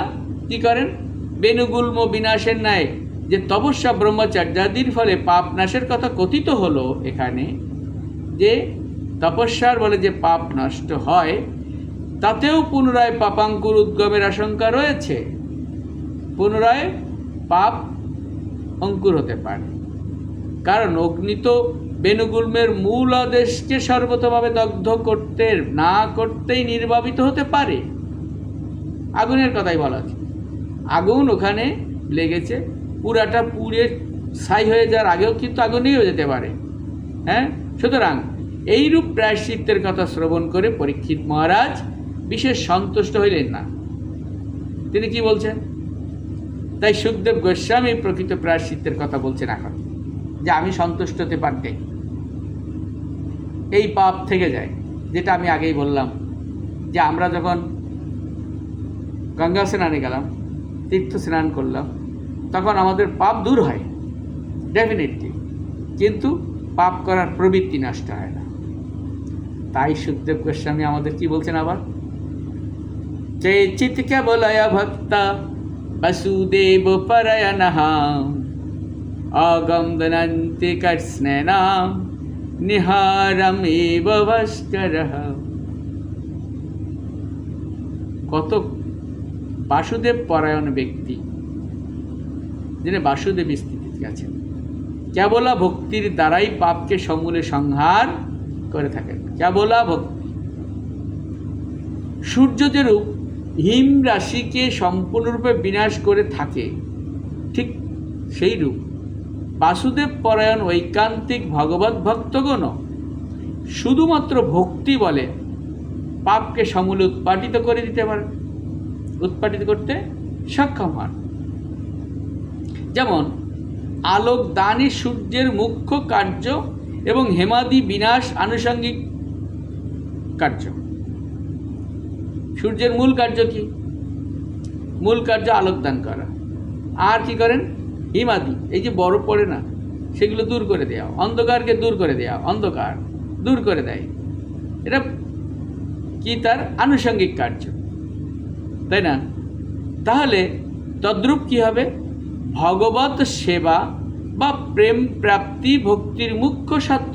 কি করেন? বেণুগুল্ম বিনাশের ন্যায় যে তপস্যা ব্রহ্মচার্যাদির ফলে পাপ নাশের কথা কথিত হলো এখানে, যে তপস্যার বলে যে পাপ নষ্ট হয়, তাতেও পুনরায় পাপাঙ্কুর উদ্গমের আশঙ্কা রয়েছে। পুনরায় পাপ অঙ্কুর হতে পারে, কারণ অগ্নি তো বেণুগুল্মের মূল আদেশকে সর্বতভাবে দগ্ধ করতে না করতেই নির্বাপিত হতে পারে। আগুনের কথাই বলা আছে, আগুন ওখানে লেগেছে, পুরাটা পুড়ে ছাই হয়ে যাওয়ার আগেও কিন্তু আগুন নিয়েও যেতে পারে। হ্যাঁ, সুতরাং এইরূপ প্রায়শ্চিত্তের কথা শ্রবণ করে পরীক্ষিত মহারাজ বিশেষ সন্তুষ্ট হইলেন না। তিনি কি বলছেন? তাই সুখদেব গোস্বামী প্রকৃত প্রায়শ্চিত্তের কথা বলছেন এখন, যে আমি সন্তুষ্ট হতে পারতে এই পাপ থেকে যায়। যেটা আমি আগেই বললাম, যে আমরা যখন গঙ্গা স্নানে গেলাম, তীর্থ স্নান করলাম, তখন আমাদের পাপ দূর হয় ডেফিনেটলি, কিন্তু পাপ করার প্রবৃত্তি নষ্ট হয় না। তাই সুখদেব গোস্বামী আমাদের কি বলছেন আবার? চৈচিত কেবলয়া ভক্তা বসুদেব পরায়ণঃ আগমদনন্তি কৃষ্ণেনাম নিহারমেব ভাস্করঃ। কত বাসুদেব পরায়ণ ব্যক্তি, যিনি বাসুদেব স্থিতিতে আছেন, কেবলা ভক্তির দ্বারাই পাপকে সমূলে সংহার করে থাকেন। কেবলা ভক্তি। সূর্য যেরূপ হিম রাশিকে সম্পূর্ণরূপে বিনাশ করে থাকে, ঠিক সেই রূপ বাসুদেব পরায়ণ ঐকান্তিক ভগবত ভক্তগণ শুধুমাত্র ভক্তি বলে পাপকে সমূলে উৎপাটিত করে দিতে পারে, উৎপাটিত করতে সক্ষম হন। যেমন আলোক দানই সূর্যের মুখ্য কার্য এবং হেমাদি বিনাশ আনুষঙ্গিক কার্য। সূর্যের মূল কার্য কি? মূল কার্য আলোক দান করা। আর কি করেন? হিমাদি, এই যে বরফ পড়ে না, সেগুলো দূর করে দেওয়া, অন্ধকারকে দূর করে দেওয়া, অন্ধকার দূর করে দেয়। এটা কি? তার আনুষঙ্গিক কার্য, তাই না? তাহলে তদ্রূপ কি হবে? ভগবত সেবা বা প্রেম প্রাপ্তি ভক্তির মুখ্য সাধ্য,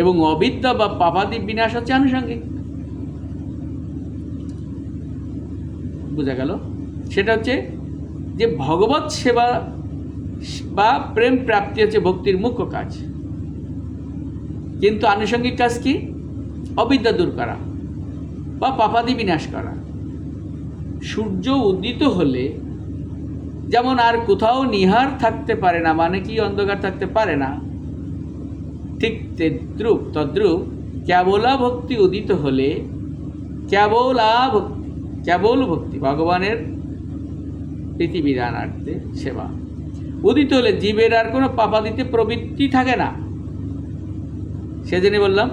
এবং অবিদ্যা বা পাপাদি বিনাশ হচ্ছে আনুষঙ্গিক। বোঝা গেল? সেটা হচ্ছে যে ভগবত সেবা বা প্রেম প্রাপ্তি হচ্ছে ভক্তির মুখ্য কাজ, কিন্তু আনুষঙ্গিক কাজ কি? অবিদ্যা দূর করা বা পাপাদি বিনাশ করা। সূর্য উদিত হলে যেমন আর কোথাও নিহার থাকতে পারে না, মানে কি অন্ধকার থাকতে পারে না, ঠিক তদ্রূপ কেবলা ভক্তি উদিত হলে, কেবল ভক্তি ভগবানের প্রীতিবিধানার্থে সেবা উদিত হলে জীবের আর কোনো পাপাদিতে প্রবৃত্তি থাকে না। সেজন্য বললাম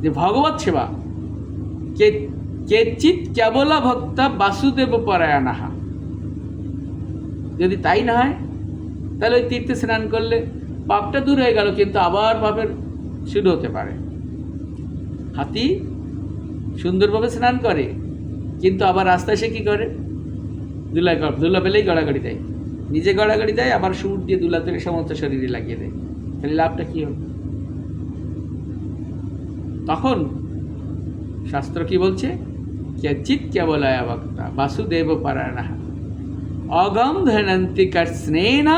যে ভগবত সেবা কেচিৎ কেবলা ভক্তা বাসুদেব পরায়ণঃ। যদি তাই না হয়, তাহলে ওই তীর্থে স্নান করলে পাপটা দূর হয়ে গেল, কিন্তু আবার পাপের শুরু হতে পারে। হাতি সুন্দরভাবে স্নান করে, কিন্তু আবার রাস্তায় সে কী করে? দুলা পেলেই গড়াগড়ি দেয়, নিজে গড়াগড়ি দেয়, আবার সুর দিয়ে দুলা তুলে সমস্ত শরীরে লাগিয়ে দেয়। তাহলে লাভটা কী হবে? তখন শাস্ত্র কি বলছে? কেচিৎ কেবলয়া ভক্তা বাসুদেব পরায়ণঃ অগম ধনন্তি কৃষ্ণেন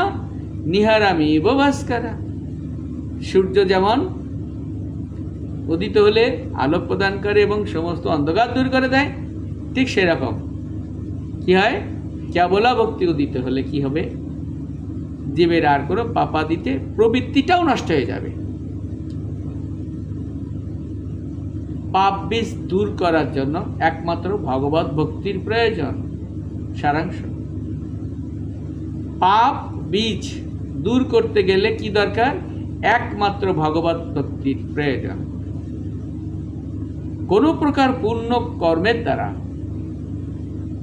নিহারামেব ভাস্করঃ। সূর্য যেমন উদিত হলে আলোক প্রদান করে এবং সমস্ত অন্ধকার দূর করে দেয়, ঠিক সেরকম কি হয়? কেবলা ভক্তি উদিত হলে কি হবে? জীবের আর কোনো পাপাদিতে প্রবৃত্তিটাও নষ্ট হয়ে যাবে। পাপ বীজ দূর করার জন্য একমাত্র ভগবত ভক্তির প্রয়োজন। সারাংশ। পাপ বীজ দূর করতে গেলে কি দরকার? একমাত্র ভগবত ভক্তির প্রয়োজন। কোনো প্রকার পুণ্য কর্মের দ্বারা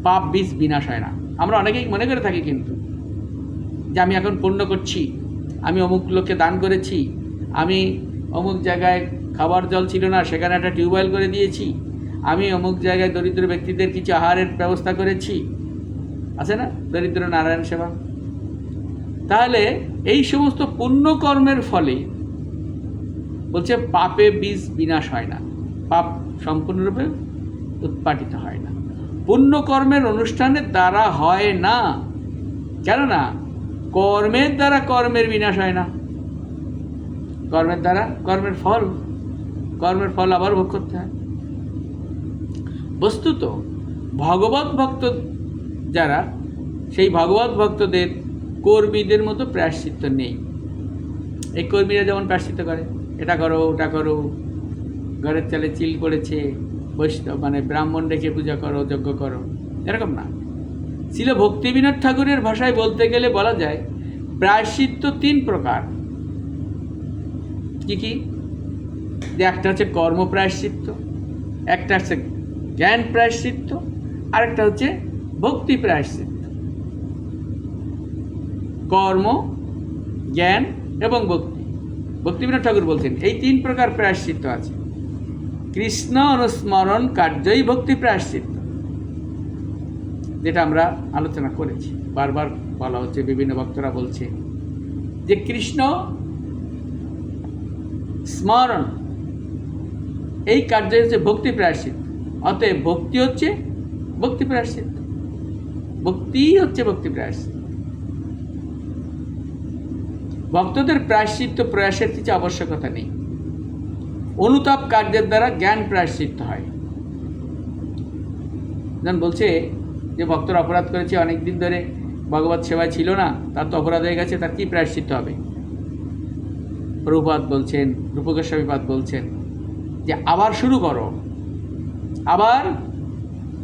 পাপ বীজ বিনাশ হয় না। আমরা অনেকেই মনে করে থাকি কিন্তু যে আমি এখন পুণ্য করছি, আমি অমুক লোককে দান করেছি, আমি অমুক জায়গায় খাবার জল ছিল না সেখানে একটা টিউবওয়েল করে দিয়েছি, আমি অমুক জায়গায় দরিদ্র ব্যক্তিদের কিছু আহারের ব্যবস্থা করেছি, আছে না দরিদ্র নারায়ণ সেবা। তাহলে এই সমস্ত পুণ্যকর্মের ফলে বলছে পাপে বীজ বিনাশ হয় না, পাপ সম্পূর্ণরূপে উৎপাটিত হয় না। পুণ্যকর্মের অনুষ্ঠানের দ্বারা হয় না, কেননা কর্মের দ্বারা কর্মের বিনাশ হয় না। কর্মের দ্বারা কর্মের ফল আবার ভোগ করতে হয়। বস্তুত ভগবত ভক্ত যারা, সেই ভগবত ভক্তদের কর্মীদের মতো প্রায়শ্চিত্ত নেই। এই কর্মীরা যেমন প্রায়শ্চিত্ত করে, এটা করো ওটা করো, ঘরের চালে চিল পড়েছে, বৈষ্ণব মানে ব্রাহ্মণ রেখে পূজা করো, যজ্ঞ করো, এরকম না। ছিল ভক্তিবিনোদ ঠাকুরের ভাষায় বলতে গেলে বলা যায় প্রায়শ্চিত্ত 3 প্রকার। কি কি? যে একটা হচ্ছে কর্ম প্রায়শ্চিত্ত, একটা হচ্ছে জ্ঞান প্রায়শ্চিত্ত, আরেকটা হচ্ছে ভক্তি প্রায়শ্চিত্ত। কর্ম, জ্ঞান এবং ভক্তি। ভক্তিবিনোদ ঠাকুর বলছেন এই 3 প্রকার প্রায়শ্চিত্ত আছে। কৃষ্ণ অনুস্মরণ কার্যই ভক্তি প্রায়শ্চিত্ত, যেটা আমরা আলোচনা করেছি, বারবার বলা হচ্ছে, বিভিন্ন ভক্তরা বলছে যে কৃষ্ণ স্মরণ এই কার্য হচ্ছে ভক্তি প্রায়শ্চিত্ত। অতএব ভক্তি হচ্ছে ভক্তি প্রায়শ্চিত্ত, ভক্তিই হচ্ছে ভক্তি প্রায়শ্চিত্ত। ভক্তদের প্রায়শ্চিত্ত প্রয়াসের কিছু আবশ্যকতা নেই। অনুতাপ কার্যের দ্বারা জ্ঞান প্রায়শ্চিত্ত হয়। যেমন বলছে যে ভক্তরা অপরাধ করেছে, অনেক দিন ধরে ভগবত সেবায় ছিল না, তার তো অপরাধ হয়ে গেছে, তার কি প্রায়শ্চিত্ত হবে? প্রভুপাদ বলছেন, রূপ গোস্বামীপাদ বলছেন যে আবার শুরু করো, আবার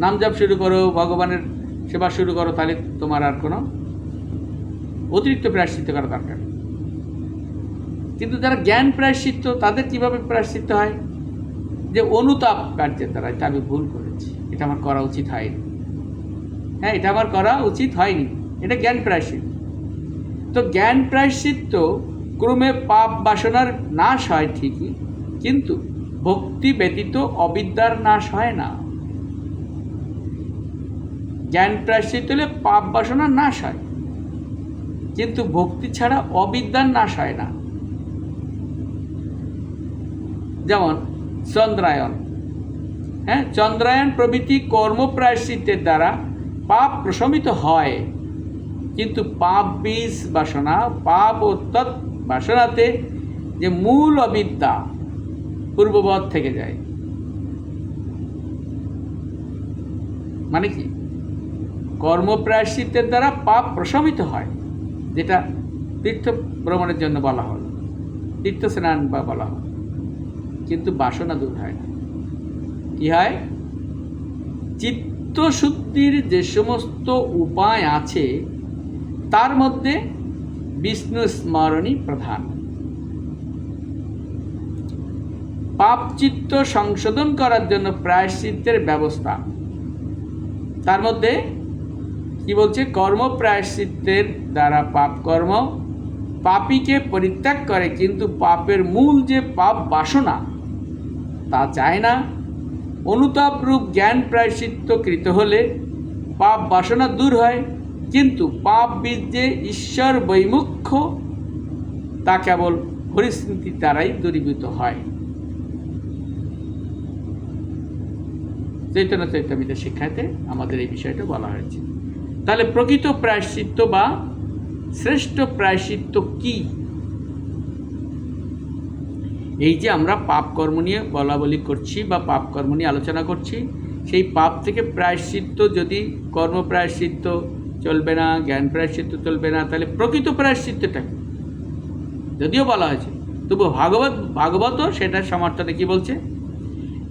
নাম জপ শুরু করো, ভগবানের সেবা শুরু করো, তাহলে তোমার আর কোনো অতিরিক্ত প্রায়শ্চিত্ত করা দরকার। কিন্তু যারা জ্ঞান প্রায়শ্চিত্ত, তাদের কিভাবে প্রায়শ্চিত্ত হয়? যে অনুতাপ কার্যের দ্বারা, এটা আমি ভুল করেছি, এটা আমার করা উচিত হয়নি, হ্যাঁ এটা আমার করা উচিত হয়নি, এটা জ্ঞান প্রায়শ্চিত্ত। তো জ্ঞান প্রায়শ্চিত্ত ক্রমে পাপ বাসনার নাশ হয় ঠিকই, কিন্তু ভক্তি ব্যতীত অবিদ্যার নাশ হয় না। জ্ঞান প্রায়শ্চিত্ত হলে পাপ বাসনার নাশ হয়, কিন্তু ভক্তি ছাড়া অবিদ্যার নাশ হয় না। যেমন চন্দ্রায়ণ, হ্যাঁ চন্দ্রায়ণ প্রভৃতি কর্ম প্রায়শ্চিত্তের দ্বারা পাপ প্রশমিত হয়, কিন্তু পাপ বীজ বাসনা, পাপ ও তৎ বাসনাতে যে মূল অবিদ্যা পূর্ববৎ থেকে যায়। মানে কি? কর্ম প্রায়শ্চিত্তের দ্বারা পাপ প্রশমিত হয়, যেটা তীর্থ ভ্রমণের জন্য বলা হল, তীর্থ স্নান বা বলা হল, কিন্তু বাসনা দূর হয় না। কি হয়? চিত্তশুদ্ধির যে সমস্ত উপায় আছে তার মধ্যে বিষ্ণু স্মরণই প্রধান। পাপ চিত্ত সংশোধন করার জন্য প্রায়শ্চিত্তের ব্যবস্থা, তার মধ্যে কি বলছে? কর্ম প্রায়শ্চিত্তের দ্বারা পাপ কর্ম পাপীকে পরিত্যাগ করে, কিন্তু পাপের মূল যে পাপ বাসনা তা চায় না। অনুতাপ রূপ জ্ঞান প্রায়শ্চিত্ত কৃত হলে পাপ বাসনা দূর হয়, কিন্তু পাপ বীজ যে ঈশ্বর বৈমুখ্য তা কেবল হরিস্মৃতির দ্বারাই দূরীভূত হয়। চৈতন্য চৈতামৃত শিক্ষাতে আমাদের এই বিষয়টা বলা হয়েছে। তাহলে প্রকৃত প্রায়শ্চিত্ত বা শ্রেষ্ঠ প্রায়শ্চিত্ত কি? এই যে আমরা পাপ কর্ম নিয়ে বলা বলি করছি বা পাপ কর্ম নিয়ে আলোচনা করছি, সেই পাপ থেকে প্রায়শ্চিত্ত, যদি কর্ম প্রায়শ্চিত্ত চলবে না, জ্ঞান প্রায়শ্চিত্ত চলবে না, তাহলে প্রকৃত প্রায়শ্চিত্তটা যদিও বলা হয়েছে, তবু ভাগবত সেটার সমর্থনে কি বলছে?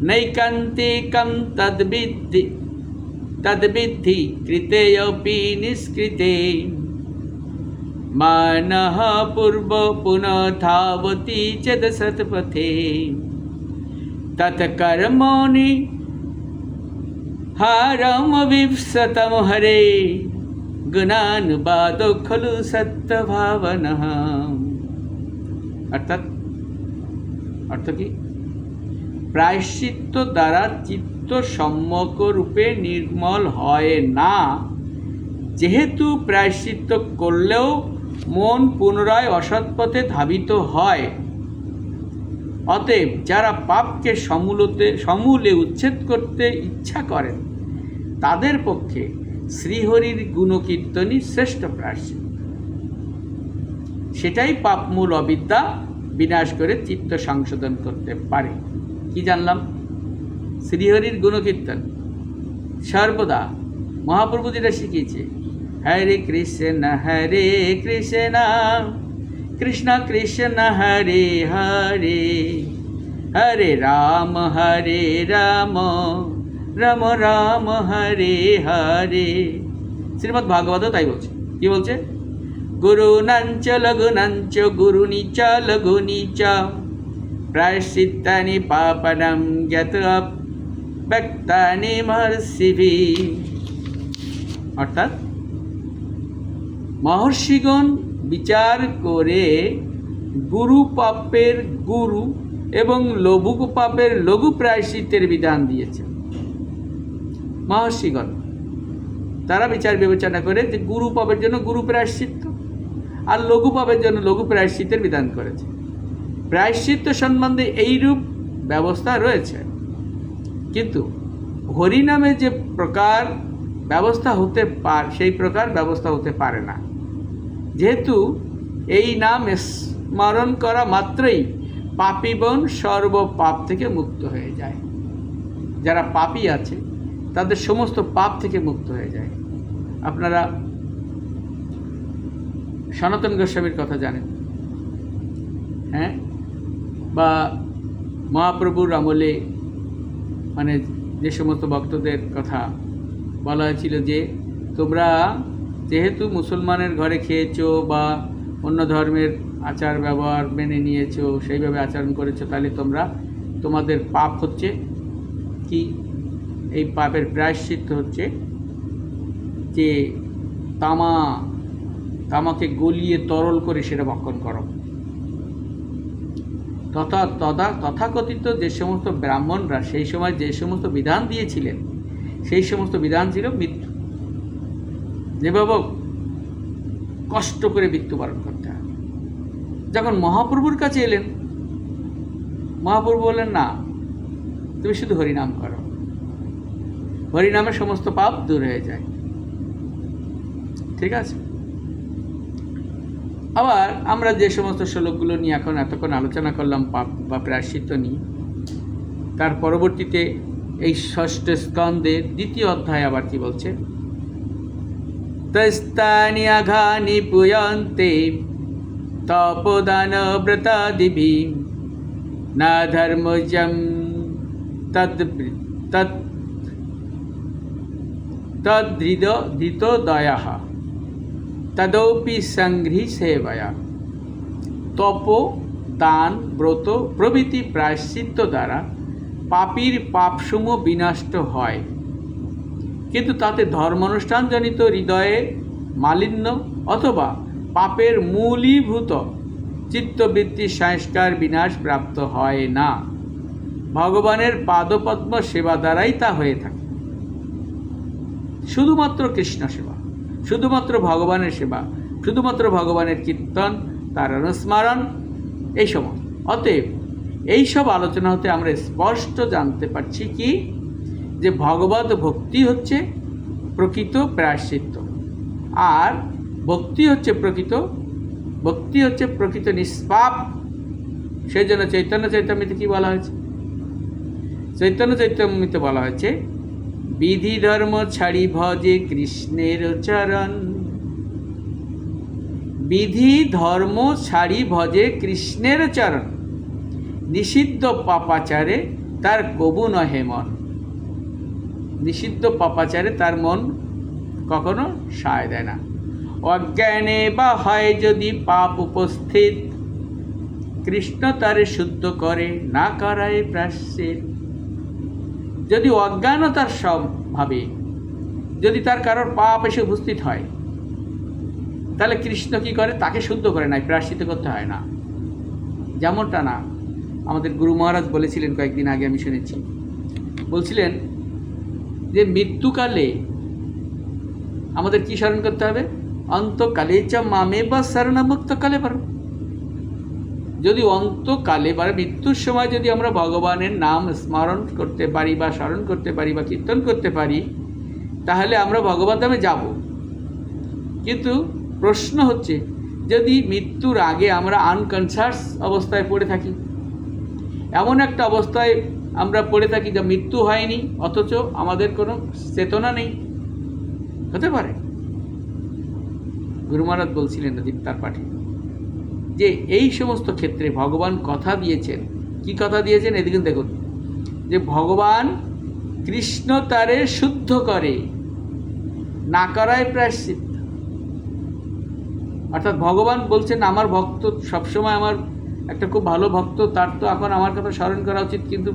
নৈকান্তিকম তদ্বিদ্ধি কৃতেয়পি নিষ্কৃতে मानः पूर्व पुनः धावति चेद सत्पथे तत्कर्मणि हारमविंशतं हरे गुणानुवादो खलु सत्यभावनः। অর্থাৎ অর্থ কি? প্রায়শ্চিত্ত দ্বারা চিত্ত সম্যক রূপে নির্মল হয় না, যেহেতু প্রায়শ্চিত্ত করলেও মন পুনরায় অসৎপথে ধাবিত হয়। অতএব যারা পাপকে সমূলে উচ্ছেদ করতে ইচ্ছা করেন তাদের পক্ষে শ্রীহরির গুণকীর্তনই শ্রেষ্ঠ প্রায়শ্চিত্ত। সেটাই পাপমূল অবিদ্যা বিনাশ করে চিত্ত সংশোধন করতে পারে। কি জানলাম? শ্রীহরির গুণকীর্তন সর্বদা মহাপ্রভু যেটা শিখিয়েছে, হরে কৃষ্ণ কৃষ্ণ কৃষ্ণ হরে হরে, হরে রাম রাম রাম হরে হরে। শ্রীমদ্ ভাগবত তাই বলছে। কি বলছে? গুরুনাঞ্চ লঘুনাঞ্চ গুরুনিচ লঘুনিচ প্রায়শ্চিত্তানি পাপনম জ্ঞাত ব্যক্তানি মহর্ষিভিঃ। অর্থাৎ মহর্ষিগণ বিচার করে গুরু পাপের গুরু এবং লঘু পাপের লঘু প্রায়শ্চিত্তের বিধান দিয়েছেন। মহর্ষিগণ তারা বিচার বিবেচনা করে যে গুরু পাপের জন্য গুরু প্রায়শ্চিত্ত আর লঘু পাপের জন্য লঘু প্রায়শ্চিত্তের বিধান করেছে। প্রায়শ্চিত্ত সম্বন্ধে এইরূপ ব্যবস্থা রয়েছে, কিন্তু হরিনামে যে প্রকার ব্যবস্থা হতে পারে সেই প্রকার ব্যবস্থা হতে পারে না, যেহেতু এই নাম স্মরণ করা মাত্রই পাপীগণ সর্ব পাপ থেকে মুক্ত হয়ে যায়। যারা পাপী আছে তাদের সমস্ত পাপ থেকে মুক্ত হয়ে যায়। আপনারা সনাতন গোস্বামীর কথা জানেন, হ্যাঁ? বা মহাপ্রভুর আমলে মানে যে সমস্ত ভক্তদের কথা বলা হয়েছিল যে তোমরা যেহেতু মুসলমানের ঘরে খেয়েছো বা অন্য ধর্মের আচার ব্যবহার মেনে নিয়েছো, সেইভাবে আচরণ করেছো, তাহলে তোমাদের পাপ হচ্ছে কি? এই পাপের প্রায়শ্চিত্ত হচ্ছে যে তামাকে গলিয়ে তরল করে সেটা ভক্ষণ করো। তথাকথিত যে সমস্ত ব্রাহ্মণরা সেই সময় যে সমস্ত বিধান দিয়েছিলেন সেই সমস্ত বিধান ছিল মৃত্যু। যেভাবে কষ্ট করে মৃত্যুবরণ করতে হয়। যখন মহাপ্রভুর কাছে এলেন, মহাপ্রভু বললেন না, তুমি শুধু হরিনাম করো, হরিনামে সমস্ত পাপ দূর হয়ে যায়। ঠিক আছে? আবার আমরা যে সমস্ত শ্লোকগুলো নিয়ে এতক্ষণ আলোচনা করলাম পাপ বা প্রায়শ্চিত্ত নিয়ে, তার পরবর্তীতে এই ষষ্ঠ স্কন্ধের দ্বিতীয় অধ্যায় আবার কি বলছে? তস্তানি আঘানি পুয়ন্তে তপদান ব্রতাদিভি না ধর্মজম তদ্হৃত দয়াঃ তদৌপি সংঘ্রি সেবয়া। তপ, দান, ব্রত প্রভৃতি প্রায়শ্চিত্ত দ্বারা পাপীর পাপসমূহ বিনষ্ট হয়, কিন্তু তাতে ধর্মানুষ্ঠানজনিত হৃদয়ে মালিন্য অথবা পাপের মূলীভূত চিত্তবৃত্তির সংস্কার বিনাশ প্রাপ্ত হয় না। ভগবানের পাদপদ্ম সেবা দ্বারাই তা হয়ে থাকে। শুধুমাত্র কৃষ্ণ সেবা, শুধুমাত্র ভগবানের সেবা, শুধুমাত্র ভগবানের কীর্তন, তার অনুস্মরণ, এই সময়। অতএব এইসব আলোচনা হতে আমরা স্পষ্ট জানতে পারছি কি, যে ভগবত ভক্তি হচ্ছে প্রকৃত প্রায়শ্চিত্ত, আর ভক্তি হচ্ছে প্রকৃত নিষ্পাপ। সেই জন্য চৈতন্য চৈতন্যতে কি বলা হয়েছে? চৈতন্য চৈতন্যতে বলা হয়েছে, বিধি ধর্ম ছাড়ি ভজে কৃষ্ণের চরণ। বিধি ধর্ম ছাড়ি ভজে কৃষ্ণের চরণ, নিষিদ্ধ পাপাচারে তার কবু নহে মন। নিষিদ্ধ পাপাচারে তার মন কখনো সায় দেয় না। অজ্ঞানে বা হয় যদি পাপ উপস্থিত, কৃষ্ণ তারে শুদ্ধ করে না করায় প্রায়শ্চিত্ত। যদি অজ্ঞানতার স্বভাবে যদি তার কারোর পাপ এসে উপস্থিত হয়, তাহলে কৃষ্ণ কি করে? তাকে শুদ্ধ করে না, প্রায়শ্চিত্ত করতে হয় না। যেমনটা না আমাদের গুরু মহারাজ বলেছিলেন, কয়েকদিন আগে আমি শুনেছি, বলছিলেন যে মৃত্যুকালে আমাদের কি স্মরণ করতে হবে? অন্তকালে চ মামে বা শরণমুক্তকালে পার। যদি অন্তকালে বা মৃত্যুর সময় যদি আমরা ভগবানের নাম স্মরণ করতে পারি বা স্মরণ করতে পারি বা কীর্তন করতে পারি, তাহলে আমরা ভগবত ধামে যাব। কিন্তু প্রশ্ন হচ্ছে, যদি মৃত্যুর আগে আমরা আনকনসাস অবস্থায় পড়ে থাকি, এমন একটা অবস্থায় আমরা পড়ে থাকি যা মৃত্যু হয়নি, অথচ আমাদের কোনো চেতনা নেই, হতে পারে। গুরু মহারাজ বলছিলেন তার পাঠে যে এই সমস্ত ক্ষেত্রে ভগবান কথা দিয়েছেন। কি কথা দিয়েছেন? এদিকে দেখুন, যে ভগবান কৃষ্ণ তারে শুদ্ধ করে না করায় প্রায়শ্চিত্ত। অর্থাৎ ভগবান বলছেন, আমার ভক্ত সবসময়, আমার একটা খুব ভালো ভক্ত, তার তো এখন আমার কথা স্মরণ করা উচিত, কিন্তু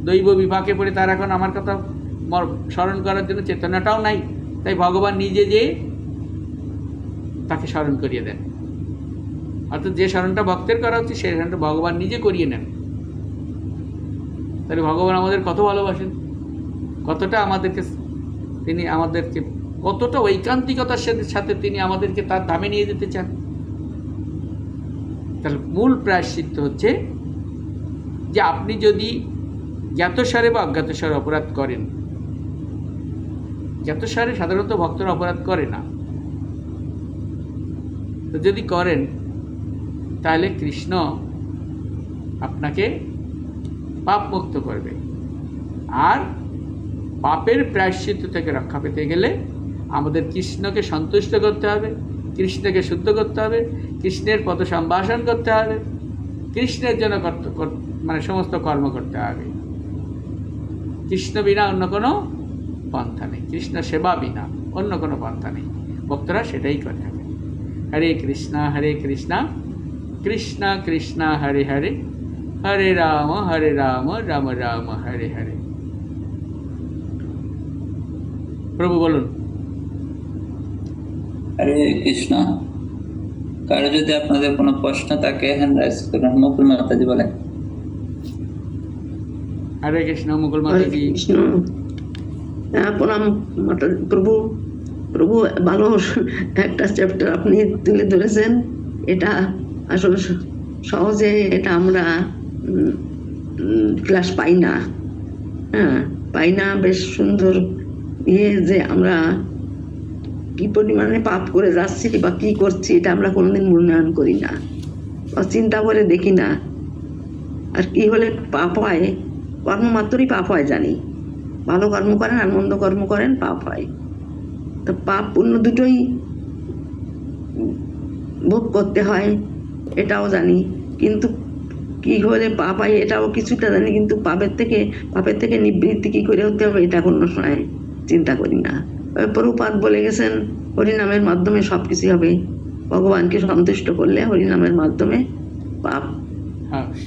দৈব বিপাকে পড়ে তার এখন আমার কথা স্মরণ করার জন্য চেতনাটাও নাই। তাই ভগবান নিজে যে তাকে স্মরণ করিয়ে দেন। অর্থাৎ যে স্মরণটা ভক্তের করা উচিত সেই স্মরণটা ভগবান নিজে করিয়ে নেন। তাহলে ভগবান আমাদের কত ভালোবাসেন, কতটা আমাদেরকে তিনি আমাদেরকে কতটা ঐকান্তিকতার সাথে তিনি আমাদেরকে তার ধামে নিয়ে যেতে চান। তাহলে মূল প্রায়শ্চিত্ত হচ্ছে যে আপনি যদি জ্ঞাতসারে বা অজ্ঞাতসারে অপরাধ করেন, জ্ঞাতসারে সাধারণত ভক্তরা অপরাধ করে না, তো যদি করেন তাহলে কৃষ্ণ আপনাকে পাপ মুক্ত করবে। আর পাপের প্রায়শ্চিত্ত থেকে রক্ষা পেতে গেলে আমাদের কৃষ্ণকে সন্তুষ্ট করতে হবে, কৃষ্ণকে শুদ্ধ করতে হবে, কৃষ্ণের পদ সম্ভাষণ করতে হবে, কৃষ্ণের জন্য মানে সমস্ত কর্ম করতে হবে। কৃষ্ণ বিনা অন্য কোনো পন্থা নেই, কৃষ্ণ সেবা বিনা অন্য কোনো পন্থা নেই। ভক্তরা সেটাই করে থাকে। হরে কৃষ্ণ কৃষ্ণ কৃষ্ণ হরে হরে, হরে রাম রাম রাম হরে হরে। প্রভু বলুন। হরে কৃষ্ণ। কারো যদি আপনাদের কোনো প্রশ্ন থাকে হ্যান্ড রাইজ করুন। মুকুল মাতাজি বলেন। হরে কৃষ্ণ। মুকুল মাতাজি। প্রণাম প্রভু। প্রভু ভালো একটা চ্যাপ্টার আপনি তুলে ধরেছেন। এটা আসলে সহজে এটা আমরা ক্লাস পাই না। হ্যাঁ, পাই না। বেশ সুন্দর যে আমরা কি পরিমাণে পাপ করে যাচ্ছি বা কি করছি এটা আমরা কোনোদিন মূল্যায়ন করি না বা চিন্তা করে দেখি না। আর কি হলে পাপ হয়? কর্ম মাত্রই পাপ হয় জানি। ভালো কর্ম করেন আর মন্দ কর্ম করেন, পাপ হয়। তো পাপ পুণ্য দুটোই ভোগ করতে হয়, এটাও জানি। কিন্তু কি হলে পাপ হয় এটাও কিছুটা জানি, কিন্তু পাপের থেকে নিবৃত্তি কি করে হতে হবে এটা কোনো সময় চিন্তা করি না। প্রভুপাদ বলে গেছেন হরিনামের মাধ্যমে সবকিছু হবে। ভগবানকে সন্তুষ্ট করলে হরিনামের মাধ্যমে পাপ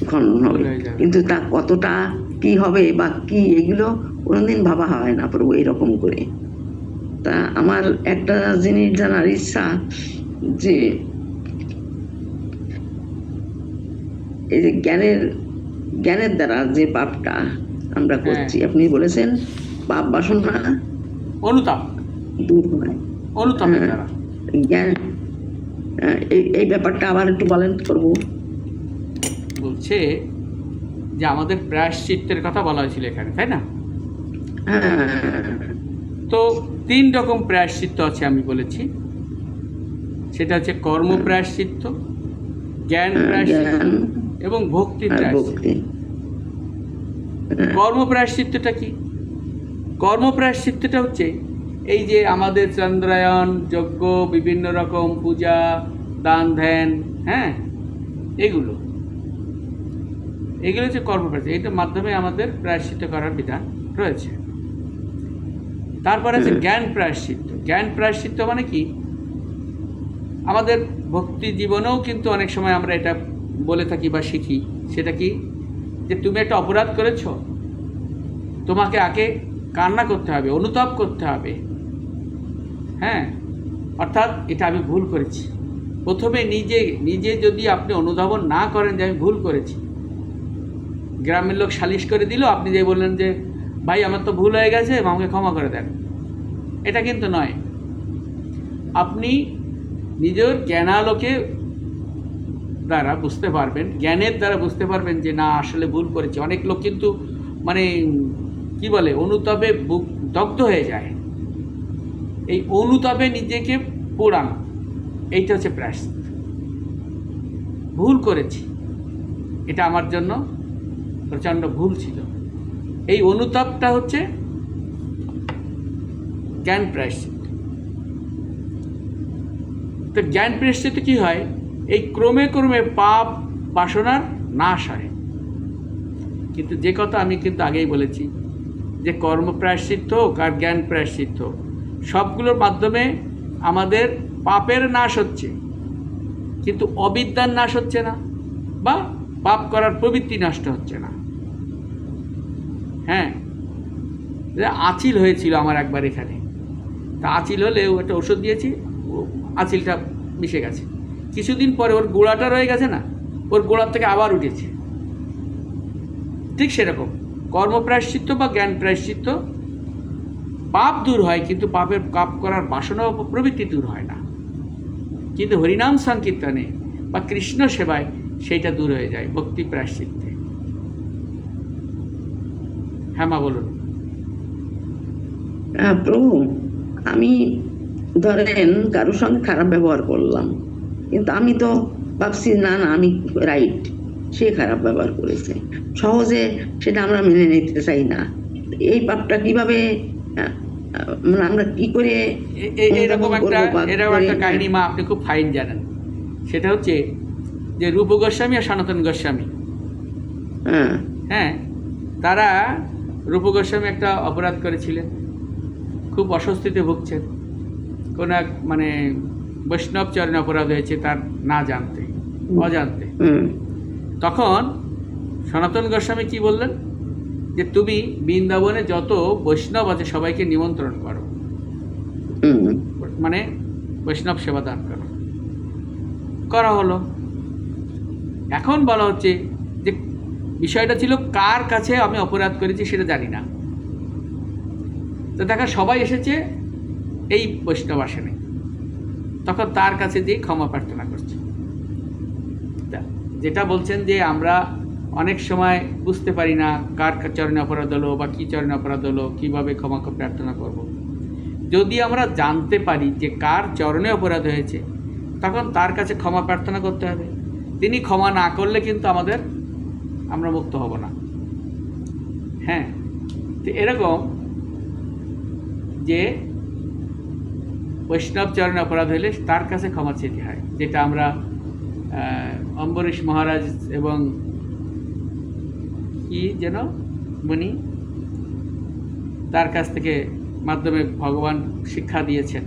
খণ্ডন হবে। কিন্তু তা কতটা কি হবে বা কি, এগুলো কোনোদিন ভাবা হয় না প্রভু এরকম করে। তা আমার একটা জিনিস জানার ইচ্ছা, যে এই যে জ্ঞানের দ্বারা যে পাপটা আমরা করছি, আপনি বলেছেন পাপ বাসনা অনুতাপ দূর হয় জ্ঞান। এই ব্যাপারটা আবার একটু বলেন প্রভু। বলছে যে আমাদের প্রায়শ্চিত্তের কথা বলা হয়েছিল এখানে, তাই না? তো 3 রকম প্রায়শ্চিত্ত আছে আমি বলেছি। সেটা হচ্ছে কর্ম প্রায়শ্চিত্ত, জ্ঞান প্রায়শ্চিত্ত এবং ভক্তি প্রায়শ্চিত্ত। কর্ম প্রায়শ্চিত্তটা কি? কর্ম প্রায়শ্চিত্তটা হচ্ছে এই যে আমাদের চন্দ্রায়ণ যজ্ঞ, বিভিন্ন রকম পূজা, দান ধ্যান, হ্যাঁ, এগুলো হচ্ছে কর্ম প্রায়শ্চিত্ত। এইটার মাধ্যমে আমাদের প্রায়শ্চিত্ত করার বিধান রয়েছে। তারপরে আছে জ্ঞান প্রায়শ্চিত্ত। জ্ঞান প্রায়শ্চিত্ত মানে কি? আমাদের ভক্তি জীবনেও কিন্তু অনেক সময় আমরা এটা বলে থাকি বা শিখি, সেটা কি, যে তুমি একটা অপরাধ করেছো, তোমাকে আগে কান্না করতে হবে, অনুতাপ করতে হবে। হ্যাঁ, অর্থাৎ এটা আমি ভুল করেছি। প্রথমে নিজে নিজে যদি আপনি অনুধাবন না করেন যে আমি ভুল করেছি, গ্রামের লোক সালিশ করে দিল, আপনি যে বললেন যে ভাই আমার তো ভুল হয়ে গেছে, আমাকে ক্ষমা করে দেন, এটা কিন্তু নয়। আপনি নিজের জ্ঞানালোকে দ্বারা বুঝতে পারবেন, জ্ঞানের দ্বারা বুঝতে পারবেন যে না আসলে ভুল করেছি। অনেক লোক কিন্তু মানে কি বলে, অনুতাপে বুক দগ্ধ হয়ে যায়। এই অনুতাপে নিজেকে পোড়ানো, এইটা হচ্ছে প্রায়শ্চিত্ত। ভুল করেছি, এটা আমার জন্য প্রচণ্ড ভুল ছিল, এই অনুতাপটা হচ্ছে জ্ঞান প্রায়শ্চিত্ত। তো জ্ঞান প্রায়শ্চিত্তে কি হয়, এই ক্রমে ক্রমে পাপ বাসনার নাশ হয়। কিন্তু যে কথা আমি কিন্তু আগেই বলেছি যে কর্ম প্রায়শ্চিত্ত হোক আর জ্ঞান প্রায়শ্চিত্ত হোক, সবগুলোর মাধ্যমে আমাদের পাপের নাশ হচ্ছে, কিন্তু অবিদ্যার নাশ হচ্ছে না, বা পাপ করার প্রবৃত্তি নষ্ট হচ্ছে না। হ্যাঁ, আঁচিল হয়েছিল আমার একবার এখানে, তা আঁচিল হলে একটা ওষুধ দিয়েছি, আঁচিলটা মিশে গেছে। কিছুদিন পরে ওর গোড়াটা রয়ে গেছে না, ওর গোড়ার থেকে আবার উঠেছে। ঠিক সেরকম কর্মপ্রায়শ্চিত্ত বা জ্ঞান প্রায়শ্চিত্ত, পাপ দূর হয় কিন্তু পাপের পাপ করার বাসনা ও প্রবৃত্তি দূর হয় না। কিন্তু হরিনাম সংকীর্তনে বা কৃষ্ণ সেবায় সেইটা দূর হয়ে যায় ভক্তি প্রায়শ্চিত্তে। হ্যাঁ মা বলুন। প্রভু, আমি ধরেন কারোর সঙ্গে খারাপ ব্যবহার করলাম, কিন্তু আমি তো ভাবছি না না আমি রাইট, সে খারাপ ব্যবহার করেছে, সহজে সেটা আমরা মেনে নিতে চাই না। এই পাপটা কিভাবে মানে আমরা কি করে এরকম একটা কাহিনী মা আপনি খুব ফাইন জানেন। সেটা হচ্ছে যে রূপ গোস্বামী আর সনাতন গোস্বামী, হ্যাঁ, তারা রূপ গোস্বামী একটা অপরাধ করেছিলেন, খুব অস্বস্তিতে ভুগছেন, কোন এক মানে বৈষ্ণব চরণে অপরাধ হয়েছে তার না জানতে অজান্তে। তখন সনাতন গোস্বামী কি বললেন, যে তুমি বৃন্দাবনে যত বৈষ্ণব আছে সবাইকে নিমন্ত্রণ করো, মানে বৈষ্ণব সেবা দান করো। করা হলো। এখন বলা হচ্ছে যে বিষয়টা ছিল কার কাছে আমি অপরাধ করেছি সেটা জানি না, তো দেখা সবাই এসেছে, এই বৈষ্ণব আসেনি, তখন তার কাছে দিয়ে ক্ষমা প্রার্থনা করছে। যেটা বলছেন যে আমরা অনেক সময় বুঝতে পারি না কার চরণে অপরাধ হলো বা কী চরণে অপরাধ হলো, কীভাবে ক্ষমা প্রার্থনা করব। যদি আমরা জানতে পারি যে কার চরণে অপরাধ হয়েছে, তখন তার কাছে ক্ষমা প্রার্থনা করতে হবে। তিনি ক্ষমা না করলে কিন্তু আমরা মুক্ত হব না। হ্যাঁ, তো এরকম যে বৈষ্ণব চরণে অপরাধ হলে তার কাছে ক্ষমা চেতে হয়, যেটা আমরা অম্বরীশ মহারাজ এবং কি যেন মুনি, তার কাছ থেকে মাধ্যমে ভগবান শিক্ষা দিয়েছেন,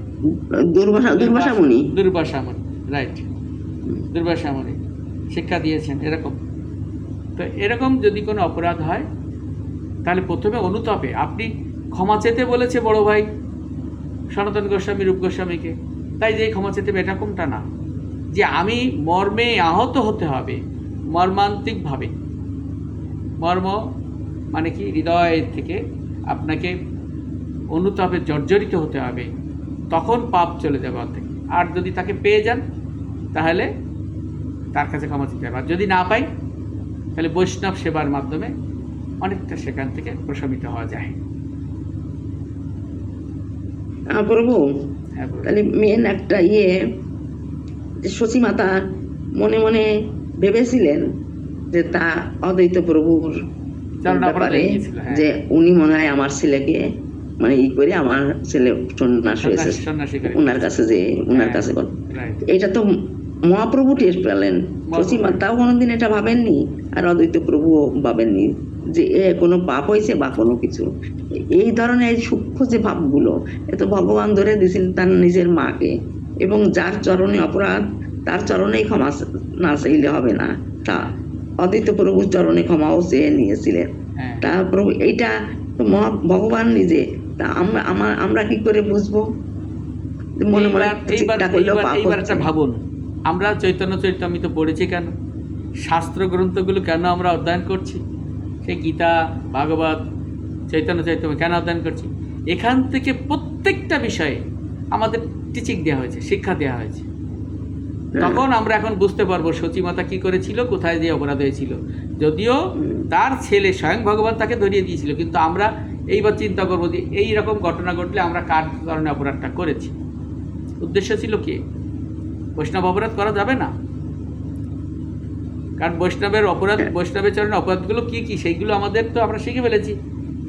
দুর্বাসা মুনি, রাইট, দুর্বাসা মুনি শিক্ষা দিয়েছেন। এরকম তো এরকম যদি কোনো অপরাধ হয়, তাহলে প্রথমে অনুতাপে আপনি ক্ষমা চেতে বলেছে বড় ভাই সনাতন গোস্বামী রূপ গোস্বামীকে, তাই যে ক্ষমা চেতে এটা কোনটা না, যে আমি মর্মে আহত হতে হবে, মর্মান্তিকভাবে। মর্ম মানে কি, হৃদয়ের থেকে আপনাকে অনুতাপে জর্জরিত হতে হবে, তখন পাপ চলে যাবে অর্ধেক। আর যদি তাকে পেয়ে যান তাহলে তার কাছে ক্ষমা চেতে হবে, আর যদি না পাই তাহলে বৈষ্ণব সেবার মাধ্যমে অনেকটা সেখান থেকে প্রশমিত হওয়া যায়। প্রভু, তাহলে মেন একটা যে শচী মাতা মনে মনে ভেবেছিলেন যে তা অদ্বৈত প্রভুর ব্যাপারে, যে উনি মনে হয় আমার ছেলেকে মানে করে আমার ছেলে সন্ন্যাস হয়েছে উনার কাছে, যে উনার কাছে এটা তো মহাপ্রভু টের পেলেন। শচী মাতাও কোনোদিন এটা ভাবেননি, আর অদ্বৈত প্রভুও ভাবেননি যে এ কোনো পাপ হয়েছে বা কোনো কিছু। এই ধরনের সূক্ষ্ম যে ভাবগুলো এ তো ভগবান ধরে দিয়েছিলেন তার নিজের মাকে, এবং যার চরণে অপরাধ তার চরণেই ক্ষমা না চাইলে হবে না। তা অদ্বৈত প্রভুর চরণে ক্ষমাও চেয়ে নিয়েছিলেন। হ্যাঁ। তা প্রভু এইটা তো ভগবান নিজে, তা আমরা কি করে বুঝবো? মনে মনে চিন্তা করলেও পাপ এইবার একটা হচ্ছে। ভাবুন, আমরা চৈতন্য চরিতামৃত পড়েছি কেন? শাস্ত্র গ্রন্থগুলো কেন আমরা অধ্যয়ন করছি? সেই গীতা, ভাগবত, চৈতন্য চরিতামৃত কেন অধ্যয়ন করছি? এখান থেকে প্রত্যেকটা বিষয়ে আমাদের টিচিং দেওয়া হয়েছে, শিক্ষা দেওয়া হয়েছে। তখন আমরা এখন বুঝতে পারবো সতীমাতা কি করেছিল, কোথায় দিয়ে অপরাধ হয়েছিল। যদিও তার ছেলে স্বয়ং ভগবান তাকে ধরিয়ে দিয়েছিল, কিন্তু আমরা এইবার চিন্তা করবো যে এই রকম ঘটনা ঘটলে আমরা কার কারণে অপরাধটা করেছি। উদ্দেশ্য ছিল কি? বৈষ্ণব অপরাধ করা যাবে না, কারণ বৈষ্ণবের অপরাধ, বৈষ্ণবের চরণে অপরাধগুলো কি কি সেইগুলো আমাদের তো আমরা শিখে ফেলেছি,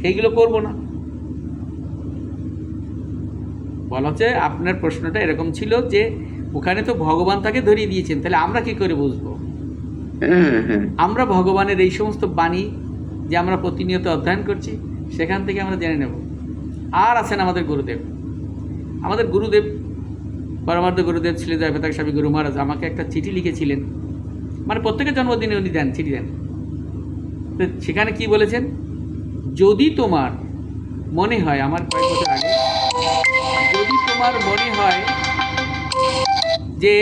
সেইগুলো করব না। বলা হচ্ছে আপনার প্রশ্নটা এরকম ছিল যে ওখানে তো ভগবান তাকে ধরিয়ে দিয়েছেন, তাহলে আমরা কি করে বুঝবো? আমরা ভগবানের এই সমস্ত বাণী যে আমরা প্রতিনিয়ত অধ্যয়ন করছি সেখান থেকে আমরা জেনে নেব। আর আছেন আমাদের গুরুদেব। আমাদের গুরুদেব, পরমার্থ গুরুদেব শ্রী জয়প্রতাপ স্বামী গুরু মহারাজ আমাকে একটা চিঠি লিখেছিলেন, মানে প্রত্যেকের জন্মদিনে উনি দেন, চিঠি দেন। তো সেখানে কি বলেছেন? যদি তোমার মনে হয়, আমার কয়েক বছর আগে, যদি তোমার মনে হয় যে